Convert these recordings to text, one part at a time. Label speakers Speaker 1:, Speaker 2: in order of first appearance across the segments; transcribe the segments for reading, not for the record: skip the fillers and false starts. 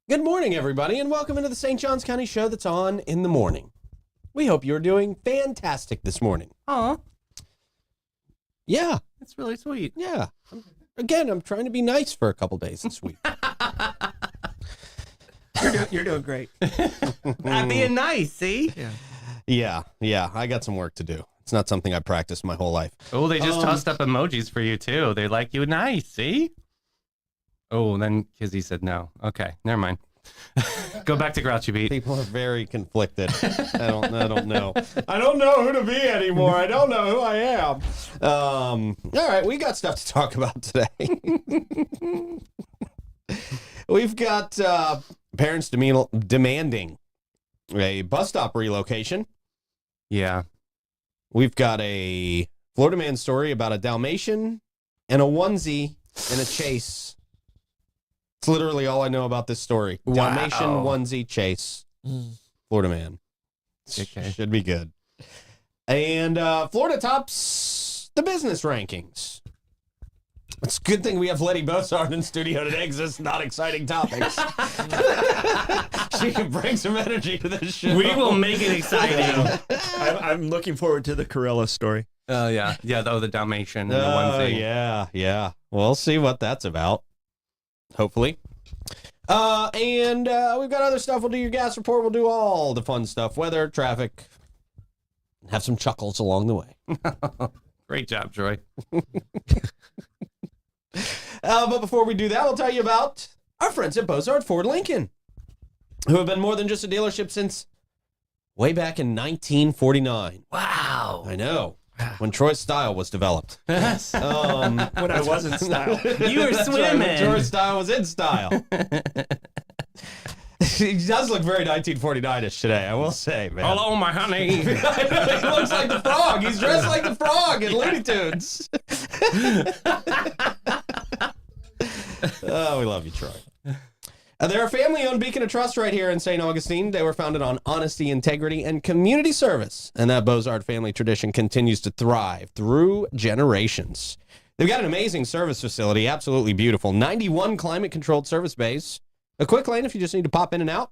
Speaker 1: Good morning, everybody, and welcome into the St. Johns County show that's on in the morning. We hope you're doing fantastic this morning.
Speaker 2: Aw,
Speaker 1: Yeah,
Speaker 2: that's really sweet.
Speaker 1: yeah. I'm trying to be nice for a couple days this week.
Speaker 3: You're doing great.
Speaker 2: I'm being nice, see?
Speaker 3: Yeah.
Speaker 1: Yeah, I got some work to do. It's not something I practiced my whole life.
Speaker 2: Oh, they just tossed up emojis for you, too. They like you nice, see? Oh, then Kizzy said no. Okay, never mind. Go back to Grouchy Beat.
Speaker 1: People are very conflicted. I don't know. I don't know who to be anymore. I don't know who I am. All right, we got stuff to talk about today. We've got parents demanding a bus stop relocation.
Speaker 2: Yeah.
Speaker 1: We've got a Florida man story about a Dalmatian and a onesie and a chase. It's literally all I know about this story.
Speaker 2: Wow.
Speaker 1: Dalmatian, onesie, chase. Florida man.
Speaker 2: Okay.
Speaker 1: Should be good. And Florida tops the business rankings. It's a good thing we have Letty Bozard in studio today because it's not exciting topics. She can bring some energy to this show.
Speaker 2: We will make it exciting.
Speaker 3: I'm looking forward to the Corella story.
Speaker 2: Oh, yeah. Yeah, the Dalmatian and the onesie.
Speaker 1: Yeah. We'll see what that's about. Hopefully. And we've got other stuff. We'll do your gas report. We'll do all the fun stuff. Weather, traffic. Have some chuckles along the way.
Speaker 2: Great job, Troy.
Speaker 1: But before we do that, we'll tell you about our friends at Bozard Ford Lincoln, who have been more than just a dealership since way back in 1949.
Speaker 2: Wow.
Speaker 1: I know. When Troy's style was developed.
Speaker 3: When I was in style.
Speaker 2: You were swimming.
Speaker 1: When Troy's style was in style. He does look very 1949-ish today, I will say, man.
Speaker 2: Hello, my honey.
Speaker 1: He looks like the frog. He's dressed like the frog in Looney Tunes. Oh, we love you, Troy. They're a family-owned beacon of trust right here in St. Augustine. They were founded on honesty, integrity, and community service. And that Bozard family tradition continues to thrive through generations. They've got an amazing service facility, absolutely beautiful. 91 climate-controlled service bays. A quick lane if you just need to pop in and out.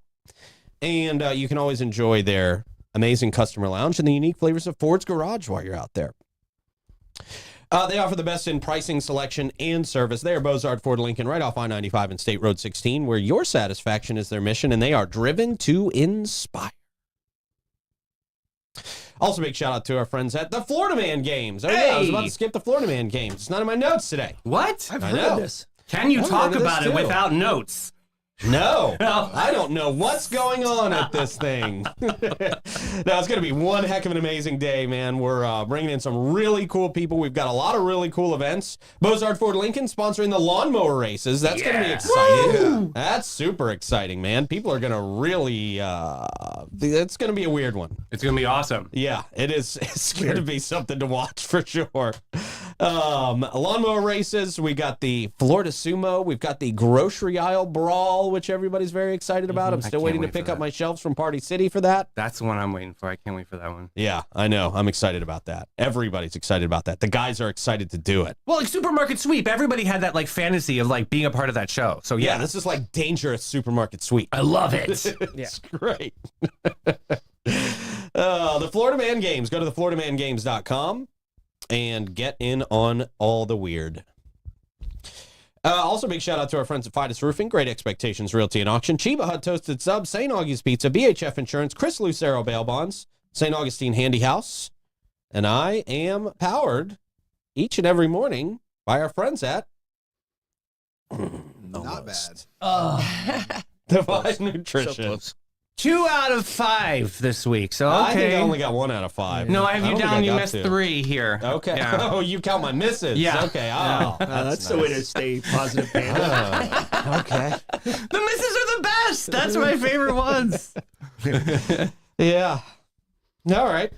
Speaker 1: And you can always enjoy their amazing customer lounge and the unique flavors of Ford's Garage while you're out there. They offer the best in pricing, selection, and service. They are Bozard Ford Lincoln right off I-95 and State Road 16, where your satisfaction is their mission, and they are driven to inspire. Also, big shout out to our friends at the Florida Man Games. Oh, yeah, I was about to skip the Florida Man Games. It's not in my notes today.
Speaker 2: What?
Speaker 3: I've
Speaker 1: I
Speaker 3: heard
Speaker 1: know.
Speaker 3: of this.
Speaker 2: Can you
Speaker 1: I've
Speaker 2: talk
Speaker 1: heard of this
Speaker 2: about it
Speaker 1: too.
Speaker 2: without notes?
Speaker 1: No, I don't know what's going on at this thing. No, it's going to be one heck of an amazing day, man. We're bringing in some really cool people. We've got a lot of really cool events. Bozard Ford Lincoln sponsoring the lawnmower races. That's going to be exciting.
Speaker 3: Woo!
Speaker 1: That's super exciting, man. People are going to really, it's going to be a weird one.
Speaker 2: It's going to be awesome.
Speaker 1: Yeah, it is. It's going to be something to watch for sure. Lawnmower races. We got the Florida Sumo. We've got the grocery aisle brawl, which everybody's very excited about. I'm still waiting to pick up my shelves from Party City for that.
Speaker 2: That's the one I'm waiting for. I can't wait for that one.
Speaker 1: Yeah, I know. I'm excited about that. Everybody's excited about that. The guys are excited to do it.
Speaker 2: Well, like Supermarket Sweep, everybody had that like fantasy of like being a part of that show. So
Speaker 1: Yeah,
Speaker 2: yeah,
Speaker 1: this is like dangerous supermarket sweep.
Speaker 2: I love it.
Speaker 1: It's great. The Florida Man Games. Go to thefloridamangames.com. and get in on all the weird. Also, big shout out to our friends at Fidus Roofing, Great Expectations Realty and Auction, Chiba Hut Toasted Sub, St. Augie's Pizza, BHF Insurance, Chris Lucero Bail Bonds, St. Augustine Handy House, and I am powered each and every morning by our friends at
Speaker 4: Not bad.
Speaker 1: Divine Nutrition.
Speaker 2: 2 out of 5 this week. So
Speaker 1: I think I
Speaker 2: okay.
Speaker 1: only got 1 out of 5.
Speaker 2: No, I have you
Speaker 1: don't think
Speaker 2: down.
Speaker 1: I
Speaker 2: You
Speaker 1: got
Speaker 2: missed
Speaker 1: 2.
Speaker 2: 3 here.
Speaker 1: Okay.
Speaker 2: Yeah.
Speaker 1: Oh, you count my misses.
Speaker 2: Yeah.
Speaker 1: Okay. Oh,
Speaker 3: That's the way to stay positive, man.
Speaker 1: okay.
Speaker 2: The misses are the best. That's my favorite ones.
Speaker 1: Yeah. All right.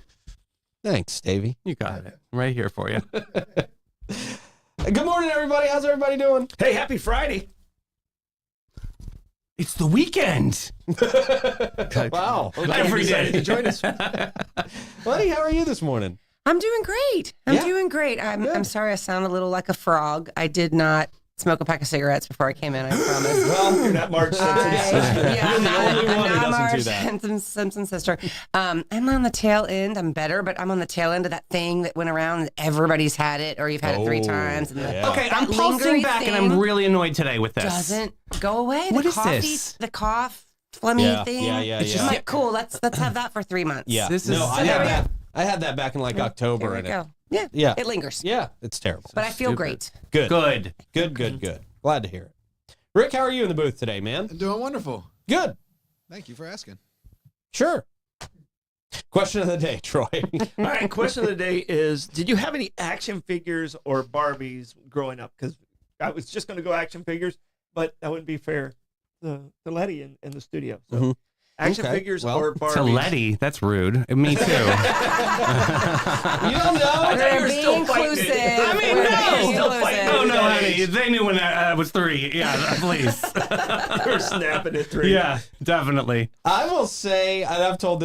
Speaker 1: Thanks, Davey.
Speaker 2: You got it. I'm right here for you.
Speaker 1: Good morning, everybody. How's everybody doing?
Speaker 3: Hey, happy Friday.
Speaker 2: It's the weekend.
Speaker 1: Wow.
Speaker 2: Every day.
Speaker 3: To join us.
Speaker 1: Buddy, how are you this morning?
Speaker 5: I'm doing great. I'm
Speaker 1: Yeah.
Speaker 5: doing great.
Speaker 1: Good.
Speaker 5: I'm sorry I sound a little like a frog. I did not smoke a pack of cigarettes before I came in, I promise.
Speaker 1: Well,
Speaker 3: You're not Marge Simpson's sister.
Speaker 5: Yeah,
Speaker 1: You're the only one who
Speaker 5: I'm
Speaker 1: doesn't
Speaker 5: our
Speaker 1: do that.
Speaker 5: Simpson's sister. I'm on the tail end. I'm better, but I'm on the tail end of that thing that went around. And everybody's had it, or you've had it 3
Speaker 1: Oh,
Speaker 5: times. And
Speaker 1: yeah.
Speaker 2: Okay,
Speaker 5: that
Speaker 2: I'm pulsing
Speaker 5: lingering
Speaker 2: back, and
Speaker 5: thing
Speaker 2: I'm really annoyed today with this.
Speaker 5: doesn't go away.
Speaker 2: What
Speaker 5: the
Speaker 2: is
Speaker 5: coffee,
Speaker 2: this?
Speaker 5: The cough, phlegmy
Speaker 1: Yeah,
Speaker 5: thing.
Speaker 1: yeah,
Speaker 2: It's
Speaker 1: yeah.
Speaker 2: just-
Speaker 5: I'm like, cool. Let's have that for 3 months.
Speaker 1: Yeah.
Speaker 2: This
Speaker 1: no,
Speaker 2: is-
Speaker 1: I
Speaker 5: there
Speaker 1: had
Speaker 5: we
Speaker 1: that. I had that back in like October.
Speaker 5: There we
Speaker 1: and
Speaker 5: go. Yeah.
Speaker 1: Yeah.
Speaker 5: It lingers.
Speaker 1: Yeah, it's terrible.
Speaker 5: But I feel
Speaker 2: Stupid.
Speaker 5: great.
Speaker 1: Good.
Speaker 2: Good.
Speaker 1: Good, good, good. Glad to hear it. Rick, how are you in the booth today, man?
Speaker 4: I'm doing wonderful.
Speaker 1: Good.
Speaker 4: Thank you for asking.
Speaker 1: Sure. Question of the day, Troy.
Speaker 3: All right, question of the day is, did you have any action figures or Barbies growing up? Because I was just going to go action figures, but that wouldn't be fair to Letty in the studio. So
Speaker 1: Mhm.
Speaker 3: action
Speaker 1: Okay,
Speaker 3: figures
Speaker 1: well,
Speaker 3: or
Speaker 2: To
Speaker 3: Barbies?
Speaker 2: Letty, that's rude. Me too.
Speaker 1: You don't know?
Speaker 3: I thought you
Speaker 5: We're
Speaker 3: were
Speaker 5: being
Speaker 3: still fighting
Speaker 5: inclusive.
Speaker 3: it.
Speaker 2: I mean,
Speaker 5: We're
Speaker 2: no.
Speaker 5: being
Speaker 3: Still fighting
Speaker 5: inclusive.
Speaker 2: Oh no,
Speaker 3: that
Speaker 2: honey,
Speaker 3: age.
Speaker 2: they knew when I was 3. Yeah, please.
Speaker 3: We're snapping at 3.
Speaker 2: Yeah, definitely.
Speaker 1: I will say, and I've said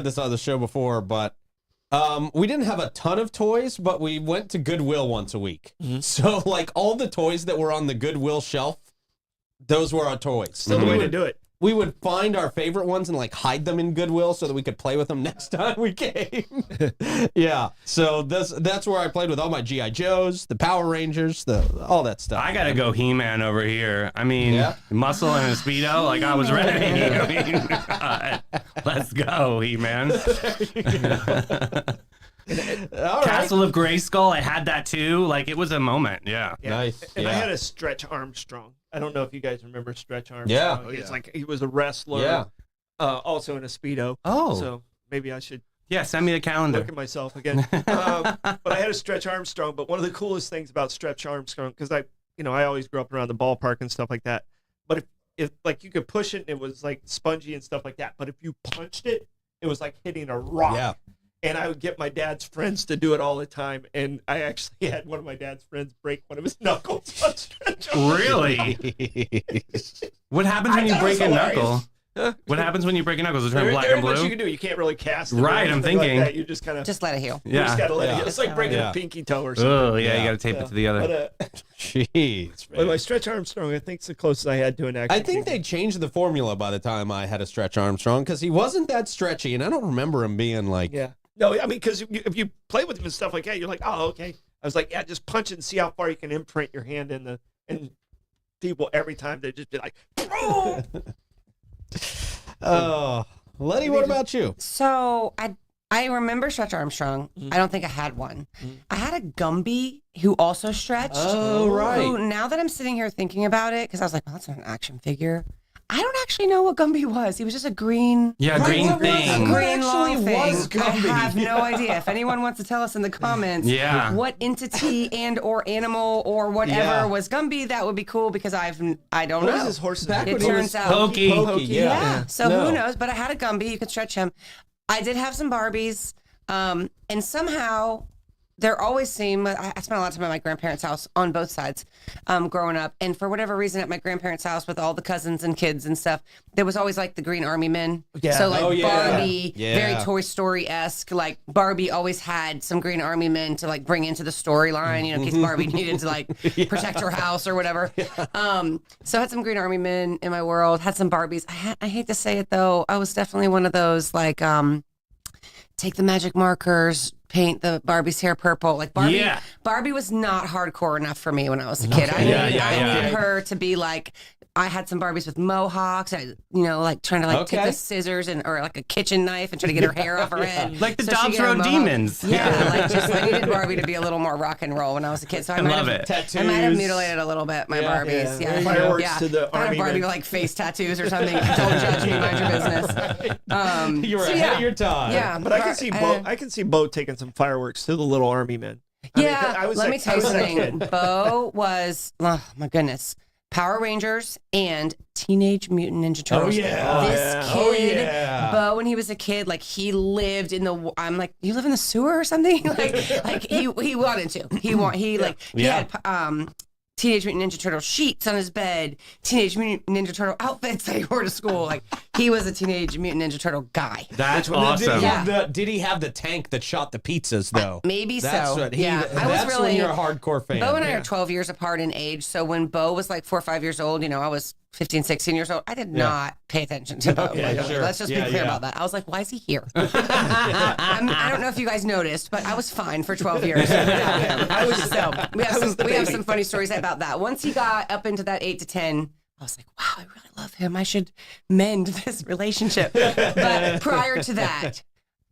Speaker 1: this on the show before, but we didn't have a ton of toys, but we went to Goodwill once a week. So like all the toys that were on the Goodwill shelf, those were our toys.
Speaker 3: Still the way to do it.
Speaker 1: We would find our favorite ones and like hide them in Goodwill so that we could play with them next time we came. Yeah. So that's where I played with all my G.I. Joes, the Power Rangers, all that stuff.
Speaker 2: I gotta go He-Man over here. I mean,
Speaker 1: Yeah.
Speaker 2: muscle and a Speedo, like I was ready. I mean, let's go, He-Man.
Speaker 1: All right.
Speaker 2: Castle of Grayskull, I had that too. Like it was a moment. Yeah.
Speaker 3: Yeah.
Speaker 1: Nice.
Speaker 3: And I
Speaker 1: Yeah.
Speaker 3: had a Stretch Armstrong. I don't know if you guys remember Stretch Armstrong.
Speaker 1: Yeah.
Speaker 4: Oh,
Speaker 3: It's
Speaker 4: yeah.
Speaker 3: like he was a wrestler.
Speaker 1: Yeah.
Speaker 3: Also in a Speedo.
Speaker 2: Oh.
Speaker 3: So maybe I should
Speaker 2: Yeah, send me the calendar.
Speaker 3: look at myself again. But I had a Stretch Armstrong. But one of the coolest things about Stretch Armstrong, because I always grew up around the ballpark and stuff like that. But if like you could push it and it was like spongy and stuff like that. But if you punched it, it was like hitting a rock.
Speaker 1: Yeah.
Speaker 3: And I would get my dad's friends to do it all the time. And I actually had one of my dad's friends break one of his knuckles on Stretch Armstrong.
Speaker 2: Really? What happens when
Speaker 3: I
Speaker 2: you
Speaker 3: thought it
Speaker 2: break
Speaker 3: was
Speaker 2: a
Speaker 3: hilarious.
Speaker 2: knuckle?
Speaker 3: Huh?
Speaker 2: What happens when you break a knuckle? Does it turn
Speaker 3: There
Speaker 2: black
Speaker 3: ain't
Speaker 2: and
Speaker 3: much you
Speaker 2: blue?
Speaker 3: can do. You can't really cast it or
Speaker 2: Right, I'm
Speaker 3: anything like
Speaker 2: thinking.
Speaker 3: that. You just kind of
Speaker 5: Just let it heal.
Speaker 3: you just gotta let
Speaker 1: Yeah.
Speaker 3: it. It's like breaking
Speaker 1: Yeah.
Speaker 3: a pinky toe or something.
Speaker 2: Oh, yeah,
Speaker 1: Yeah.
Speaker 2: you gotta tape it to the other.
Speaker 3: But,
Speaker 1: Jeez.
Speaker 3: but
Speaker 1: man.
Speaker 3: my Stretch Armstrong, I think, is the closest I had to an action.
Speaker 1: I think
Speaker 3: figure.
Speaker 1: they changed the formula by the time I had a Stretch Armstrong because he wasn't that stretchy, and I don't remember him being like.
Speaker 3: Yeah. No, I mean, because if you play with him and stuff like that, you're like, oh, okay. I was like, yeah, just punch it and see how far you can imprint your hand in the. And people every time they just be like, oh.
Speaker 1: Oh, Letty, what about you?
Speaker 5: So I remember Stretch Armstrong. I don't think I had one. I had a Gumby who also stretched.
Speaker 1: Oh, right.
Speaker 5: Who, now that I'm sitting here thinking about it, because I was like, well, that's not an action figure. I don't actually know what Gumby was. He was just a green.
Speaker 2: Yeah, green
Speaker 1: what was it?
Speaker 2: thing.
Speaker 1: What
Speaker 5: Green long
Speaker 1: actually
Speaker 5: thing.
Speaker 1: was
Speaker 5: I
Speaker 1: Gumby?
Speaker 5: have no idea. If anyone wants to tell us in the comments
Speaker 2: Yeah.
Speaker 5: what entity and or animal or whatever
Speaker 1: Yeah.
Speaker 5: was Gumby, that would be cool because I don't
Speaker 3: What
Speaker 5: know.
Speaker 3: was his horse's
Speaker 1: Back
Speaker 3: name?
Speaker 5: It
Speaker 1: when he
Speaker 5: turns
Speaker 1: was
Speaker 5: out.
Speaker 2: Pokey.
Speaker 1: Pokey,
Speaker 5: Yeah.
Speaker 1: yeah.
Speaker 5: So
Speaker 1: No.
Speaker 5: who knows? But I had a Gumby. You could stretch him. I did have some Barbies. And somehow there always seemed, I spent a lot of time at my grandparents' house on both sides growing up. And for whatever reason at my grandparents' house with all the cousins and kids and stuff, there was always like the Green Army Men.
Speaker 3: Yeah.
Speaker 5: So like
Speaker 1: Oh, yeah.
Speaker 5: Barbie,
Speaker 1: Yeah.
Speaker 5: very Toy Story-esque. Like Barbie always had some Green Army Men to like bring into the storyline, you know, in case Barbie needed to like protect her house or whatever. So I had some Green Army Men in my world, had some Barbies. I hate to say it though, I was definitely one of those like, take the magic markers, paint the Barbie's hair purple. Like Barbie was not hardcore enough for me when I was a kid. I needed her to be like, I had some Barbies with mohawks. Like trying to take the scissors or like a kitchen knife and try to get her hair off her head.
Speaker 2: Like the Dobbs Road Demons.
Speaker 5: Yeah, I needed Barbie to be a little more rock and roll when I was a kid. So I might have mutilated a little bit my Barbies. Yeah.
Speaker 3: Fireworks to the
Speaker 5: I had
Speaker 3: army.
Speaker 5: a Barbie with like face tattoos or something. Don't judge me, mind your business.
Speaker 1: You were ahead of your time.
Speaker 5: Yeah,
Speaker 3: But I can see Bo taking some fireworks to the little army men.
Speaker 5: Let me tell you something. Bo was, oh my goodness, Power Rangers and Teenage Mutant Ninja Turtles. This kid, Bo, when he was a kid, like he lived in the. I'm like, you live in the sewer or something? like he wanted to. He had Teenage Mutant Ninja Turtle sheets on his bed, Teenage Mutant Ninja Turtle outfits that he wore to school. Like he was a Teenage Mutant Ninja Turtle guy.
Speaker 2: That's awesome.
Speaker 1: Did he have the tank that shot the pizzas though?
Speaker 5: Maybe
Speaker 1: that's
Speaker 5: so.
Speaker 1: What that's when you're a hardcore fan.
Speaker 5: Bo and I are 12 years apart in age. So when Bo was like 4 or 5 years old, I was 15, 16 years old. I did not pay attention to Bo. Let's just be clear about that. I was like, why is he here? I don't know if you guys noticed, but I was fine for 12 years without him. We have some funny stories about that. Once he got up into that 8 to 10, I was like, wow, I really love him. I should mend this relationship. But prior to that,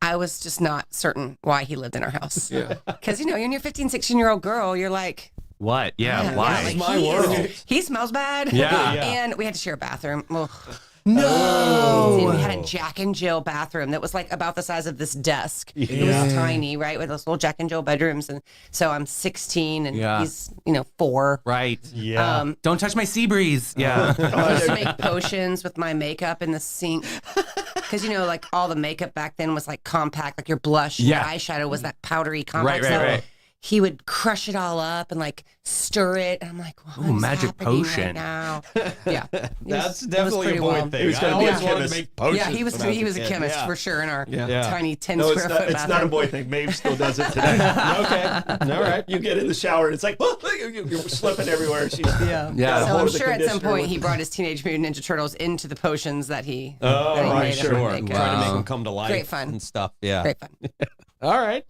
Speaker 5: I was just not certain why he lived in our house. Because, when you're a 15, 16-year-old girl, you're like,
Speaker 2: what? Yeah, why?
Speaker 5: Like,
Speaker 1: my world.
Speaker 5: He smells bad.
Speaker 2: Yeah.
Speaker 5: And we had to share a bathroom. Ugh.
Speaker 1: No.
Speaker 5: And we had a Jack and Jill bathroom that was like about the size of this desk. It was tiny, right? With those little Jack and Jill bedrooms. And so I'm 16 and he's, 4.
Speaker 2: Right.
Speaker 1: Yeah.
Speaker 2: Don't touch my sea breeze. Yeah.
Speaker 5: I used to make potions with my makeup in the sink. Because, like all the makeup back then was like compact, like your blush, your eyeshadow was that powdery compact stuff.
Speaker 2: Right.
Speaker 5: He would crush it all up and like stir it. And I'm like, what is
Speaker 2: magic
Speaker 5: happening
Speaker 2: potion.
Speaker 5: Right now? Yeah.
Speaker 1: That's definitely a boy thing.
Speaker 3: He was
Speaker 1: I
Speaker 3: gonna be a
Speaker 1: always wanted to
Speaker 3: chemist.
Speaker 1: make potions.
Speaker 5: Yeah, he was a chemist for sure in our tiny 10
Speaker 3: No,
Speaker 5: square foot bathroom.
Speaker 3: it's not a boy thing. Maeve still does it today.
Speaker 1: Okay. All right.
Speaker 3: You get in the shower and it's like, you're slipping everywhere. She's
Speaker 2: Yeah.
Speaker 5: So I'm sure at some point he brought his Teenage Mutant Ninja Turtles into the potions that he made
Speaker 1: sure.
Speaker 5: of makeup.
Speaker 1: Trying to make them come to life.
Speaker 5: Great fun.
Speaker 1: And stuff. Yeah.
Speaker 5: Great fun.
Speaker 1: All right.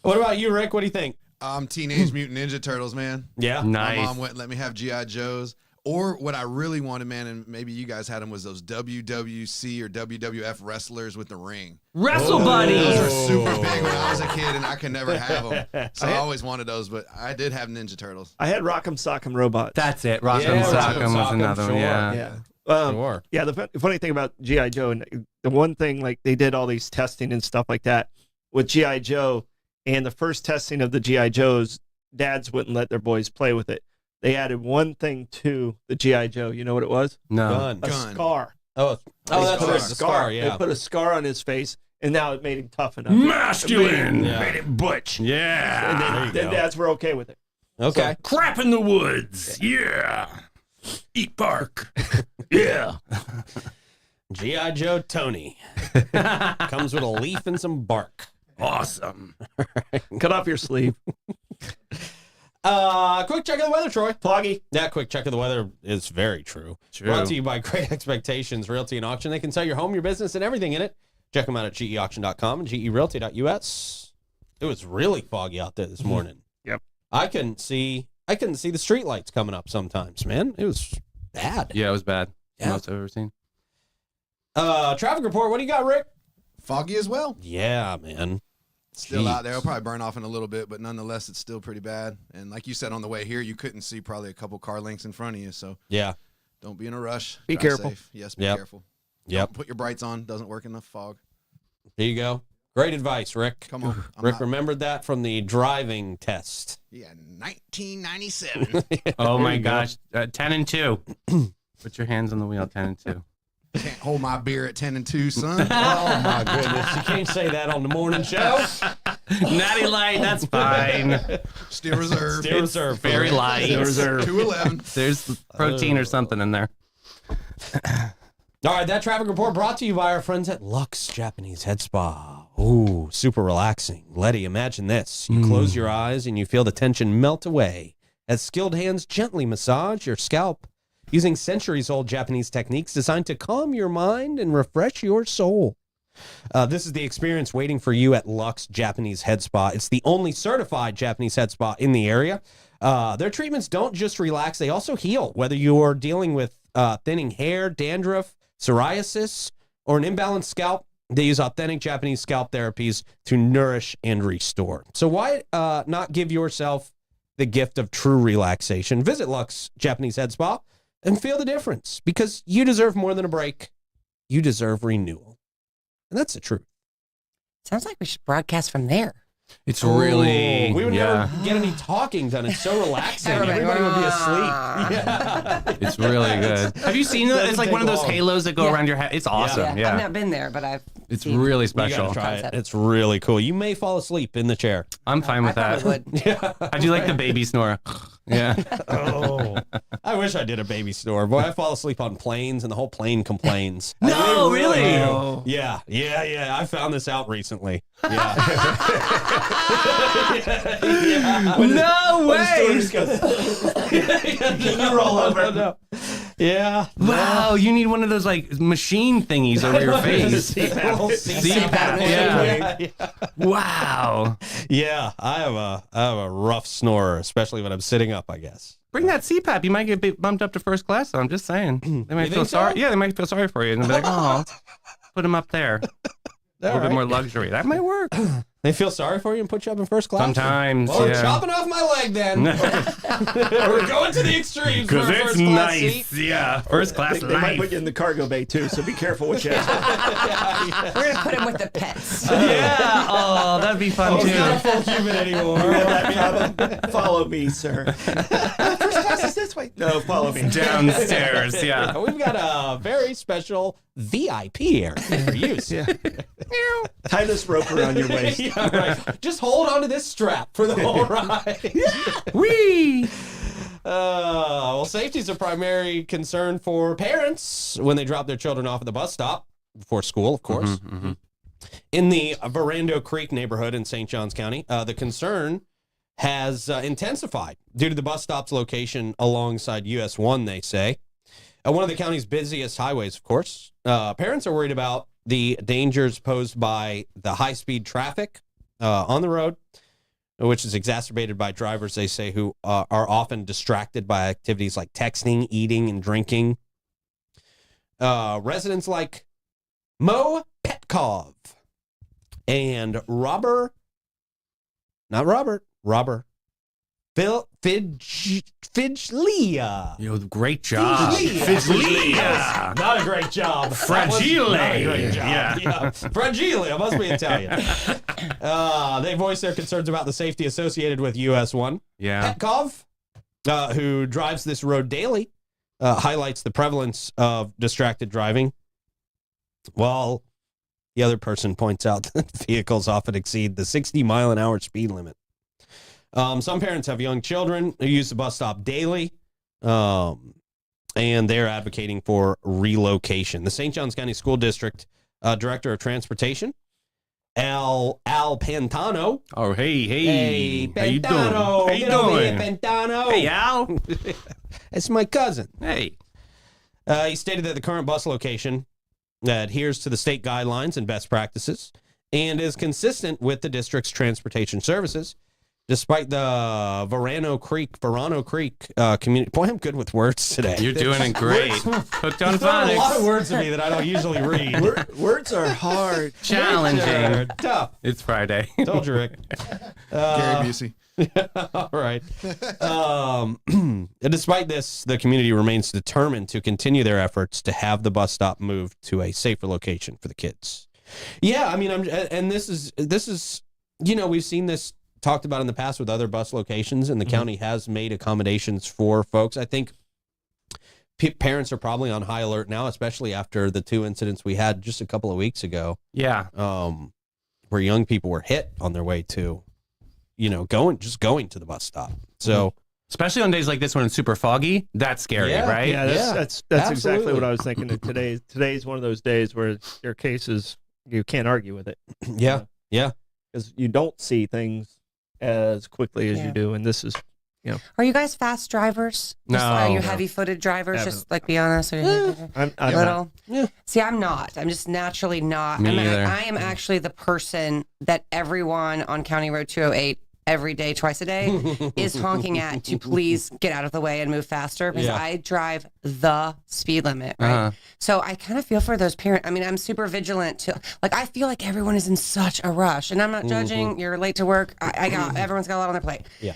Speaker 1: What about you, Rick? What do you think?
Speaker 4: Teenage Mutant Ninja Turtles, man.
Speaker 1: Yeah.
Speaker 2: Nice.
Speaker 4: My mom wouldn't let me have G.I. Joes. Or what I really wanted, man, and maybe you guys had them, was those WWC or WWF wrestlers with the ring.
Speaker 2: Wrestle Buddies.
Speaker 4: Those are super big when I was a kid, and I could never have them. So I always wanted those, but I did have Ninja Turtles.
Speaker 3: I had Rock'em Sock'em Robots.
Speaker 2: That's it. Rock'em Sock'em was another one.
Speaker 1: sure.
Speaker 2: Yeah.
Speaker 1: Sure.
Speaker 3: Yeah, the funny thing about G.I. Joe, and the one thing, like, they did all these testing and stuff like that with G.I. Joe, and the first testing of the G.I. Joes, dads wouldn't let their boys play with it. They added one thing to the G.I. Joe. You know what it was?
Speaker 2: No.
Speaker 3: A scar.
Speaker 1: Oh, that's
Speaker 3: They put
Speaker 1: right.
Speaker 3: a scar.
Speaker 1: Yeah.
Speaker 3: They put a scar on his face, and now it made him tough enough.
Speaker 2: Masculine.
Speaker 1: Yeah.
Speaker 2: Made it butch. Yeah.
Speaker 3: And
Speaker 1: There you
Speaker 3: then
Speaker 1: go.
Speaker 3: dads were okay with it.
Speaker 1: Okay.
Speaker 2: Crap in the woods. Yeah. Eat bark. Yeah.
Speaker 1: G.I. Joe Tony comes with a leaf and some bark.
Speaker 2: Awesome.
Speaker 3: Cut off your sleeve.
Speaker 1: Quick check of the weather, Troy.
Speaker 3: Foggy.
Speaker 1: That quick check of the weather is very true. Brought to you by Great Expectations Realty and Auction. They can sell your home, your business, and everything in it. Check them out at geauction.com and gerealty.us. It was really foggy out there this morning.
Speaker 3: Yep.
Speaker 1: I couldn't see the street lights coming up sometimes, man. It was bad.
Speaker 2: Yeah, it was bad.
Speaker 1: Yeah.
Speaker 2: Most I've ever seen.
Speaker 1: Traffic report. What do you got, Rick?
Speaker 4: Foggy as well.
Speaker 1: Yeah, man.
Speaker 4: Still out there. It'll probably burn off in a little bit, but nonetheless, it's still pretty bad. And like you said on the way here, you couldn't see probably a couple car lengths in front of you. So
Speaker 1: Yeah.
Speaker 4: don't be in a rush.
Speaker 3: Be
Speaker 4: Drive
Speaker 3: careful.
Speaker 4: safe. Yes, be
Speaker 1: Yep.
Speaker 4: careful.
Speaker 1: Yep.
Speaker 4: Don't put your brights on. Doesn't work in the fog.
Speaker 1: There you go. Great advice, Rick.
Speaker 4: Come on.
Speaker 1: Rick remembered that from the driving test.
Speaker 4: Yeah, 1997.
Speaker 2: Oh my gosh. 10 and 2. Put your hands on the wheel. 10 and 2.
Speaker 4: Can't hold my beer at 10 and 2, son.
Speaker 1: Oh my goodness. You can't say that on the morning show.
Speaker 2: Natty light. That's fine.
Speaker 4: Still reserved.
Speaker 1: Still reserved.
Speaker 2: Very light.
Speaker 3: Still reserved.
Speaker 4: 211.
Speaker 2: There's protein or something in there.
Speaker 1: All right, that traffic report brought to you by our friends at Lux Japanese Head Spa. Ooh, super relaxing. Letty, imagine this. You close your eyes and you feel the tension melt away as skilled hands gently massage your scalp using centuries-old Japanese techniques designed to calm your mind and refresh your soul. This is the experience waiting for you at Lux Japanese Head Spa. It's the only certified Japanese head spa in the area. Their treatments don't just relax, they also heal. Whether you're dealing with thinning hair, dandruff, psoriasis, or an imbalanced scalp, they use authentic Japanese scalp therapies to nourish and restore. So why not give yourself the gift of true relaxation? Visit Lux Japanese Head Spa and feel the difference, because you deserve more than a break. You deserve renewal. And that's the truth.
Speaker 5: Sounds like we should broadcast from there.
Speaker 2: It's really,
Speaker 1: we would
Speaker 2: yeah.
Speaker 1: never get any talking done. It's so relaxing.
Speaker 5: Everybody-
Speaker 1: Everybody would be asleep. Yeah.
Speaker 2: It's really good. Have you seen it?
Speaker 1: Doesn't
Speaker 2: It's like
Speaker 1: take
Speaker 2: one of those
Speaker 1: long.
Speaker 2: halos that go
Speaker 5: Yeah.
Speaker 2: around your head. It's awesome. Yeah.
Speaker 5: I've not been there, but I've
Speaker 2: It's
Speaker 5: seen
Speaker 2: really
Speaker 1: You gotta
Speaker 2: special.
Speaker 1: try it.
Speaker 5: Concept.
Speaker 1: It's really cool. You may fall asleep in the chair.
Speaker 2: I'm fine
Speaker 5: I
Speaker 2: with that.
Speaker 5: probably would.
Speaker 2: How'd you like the baby snore? Yeah.
Speaker 1: Oh, I wish I did a baby snore. Boy, I fall asleep on planes and the whole plane complains.
Speaker 2: No,
Speaker 1: They
Speaker 2: really?
Speaker 1: do.
Speaker 3: Oh.
Speaker 1: Yeah. I found this out recently. Yeah. yeah.
Speaker 2: No way.
Speaker 3: Can you roll over?
Speaker 1: No. Yeah.
Speaker 2: Wow, you need one of those like machine thingies over your face.
Speaker 1: CPAP.
Speaker 2: CPAP, yeah. Wow.
Speaker 1: Yeah, I have a rough snorer, especially when I'm sitting up, I guess.
Speaker 2: Bring that CPAP. You might get bumped up to first class. So I'm just saying. They might
Speaker 1: You
Speaker 2: feel
Speaker 1: think so?
Speaker 2: sorry. Yeah, they might feel sorry for you and they'll be like, oh, put him up there. A little bit
Speaker 1: right.
Speaker 2: more luxury. That might work.
Speaker 1: They feel sorry for you and put you up in first class?
Speaker 2: Sometimes.
Speaker 1: Well, we're
Speaker 2: yeah.
Speaker 1: chopping off my leg then. We're going to the extremes for a
Speaker 2: Because it's
Speaker 1: first class
Speaker 2: nice.
Speaker 1: seat.
Speaker 2: Yeah. First class
Speaker 3: They might
Speaker 2: life.
Speaker 3: put you in the cargo bay too, so be careful what you ask.
Speaker 5: We're gonna put him with the pets.
Speaker 2: Yeah. Oh, that'd be fun
Speaker 1: He's not a
Speaker 2: too.
Speaker 1: full human anymore.
Speaker 3: Follow me, sir. First class is this way. No, follow me.
Speaker 2: Downstairs. Yeah.
Speaker 1: We've got a very special VIP area for use.
Speaker 3: Yeah. Tie this rope around your waist.
Speaker 1: Yeah, right. Just hold onto this strap for the whole ride.
Speaker 2: Whee!
Speaker 1: Well, safety is a primary concern for parents when they drop their children off at the bus stop before school, of course. In the Verando Creek neighborhood in St. Johns County, the concern has intensified due to the bus stop's location alongside US 1, they say. One of the county's busiest highways, of course. Parents are worried about the dangers posed by the high-speed traffic on the road, which is exacerbated by drivers, they say, who are often distracted by activities like texting, eating, and drinking. Residents like Mo Petkov and Robert Fidgelia.
Speaker 2: Yo, great job.
Speaker 1: Fidgelia. Not a great job.
Speaker 2: Fragile.
Speaker 1: Not a great job.
Speaker 2: Yeah.
Speaker 1: Fragile. Must be Italian. They voice their concerns about the safety associated with US 1.
Speaker 2: Yeah.
Speaker 1: Petkov, who drives this road daily, highlights the prevalence of distracted driving, while the other person points out that vehicles often exceed the 60-mile-an-hour speed limit. Some parents have young children who use the bus stop daily, and they're advocating for relocation. The St. Johns County School District Director of Transportation, Al Pantano.
Speaker 2: Oh, hey.
Speaker 1: Hey,
Speaker 2: How you doing?
Speaker 1: Pantano.
Speaker 2: How you
Speaker 1: Get over here,
Speaker 2: doing?
Speaker 1: Pantano.
Speaker 2: Hey, Al.
Speaker 1: It's my cousin.
Speaker 2: Hey.
Speaker 1: He stated that the current bus location adheres to the state guidelines and best practices and is consistent with the district's transportation services. Despite the Verano Creek community. Boy, I'm good with words today.
Speaker 2: You're doing it great. Hooked on
Speaker 1: There are a lot of
Speaker 2: phonics.
Speaker 1: words to me that I don't usually read.
Speaker 3: Words are hard.
Speaker 2: Challenging.
Speaker 1: They're tough.
Speaker 2: It's Friday.
Speaker 1: Told you, Rick.
Speaker 4: Gary Busey.
Speaker 1: All right. Despite this, the community remains determined to continue their efforts to have the bus stop moved to a safer location for the kids. Yeah, I mean, this is, we've seen this talked about in the past with other bus locations, and the county has made accommodations for folks. I think parents are probably on high alert now, especially after the two incidents we had just a couple of weeks ago,
Speaker 2: Yeah.
Speaker 1: where young people were hit on their way to, going to the bus stop. So,
Speaker 2: Especially on days like this when it's super foggy. That's scary,
Speaker 1: Yeah.
Speaker 2: right?
Speaker 3: Yeah, that's
Speaker 1: absolutely.
Speaker 3: exactly what I was thinking. That today's one of those days where your cases you can't argue with it.
Speaker 1: yeah.
Speaker 3: because you don't see things as quickly as
Speaker 5: Yeah.
Speaker 3: you do, and this is
Speaker 5: Are you guys fast drivers?
Speaker 2: No.
Speaker 5: Are you
Speaker 2: No.
Speaker 5: heavy-footed drivers?
Speaker 3: Haven't.
Speaker 5: Just like be honest. Or
Speaker 3: I'm
Speaker 5: little.
Speaker 1: Yeah.
Speaker 5: See, I'm not. I'm just naturally not.
Speaker 2: Me
Speaker 5: I
Speaker 2: either.
Speaker 5: I am actually the person that everyone on County Road 208 every day, twice a day, is honking at to please get out of the way and move faster because
Speaker 1: Yeah.
Speaker 5: I drive the speed limit. Right.
Speaker 2: Uh-huh.
Speaker 5: So I kind of feel for those parents. I mean, I'm super vigilant to like. I feel like everyone is in such a rush, and I'm not judging. You're late to work. I got everyone's got a lot on their plate.
Speaker 1: Yeah.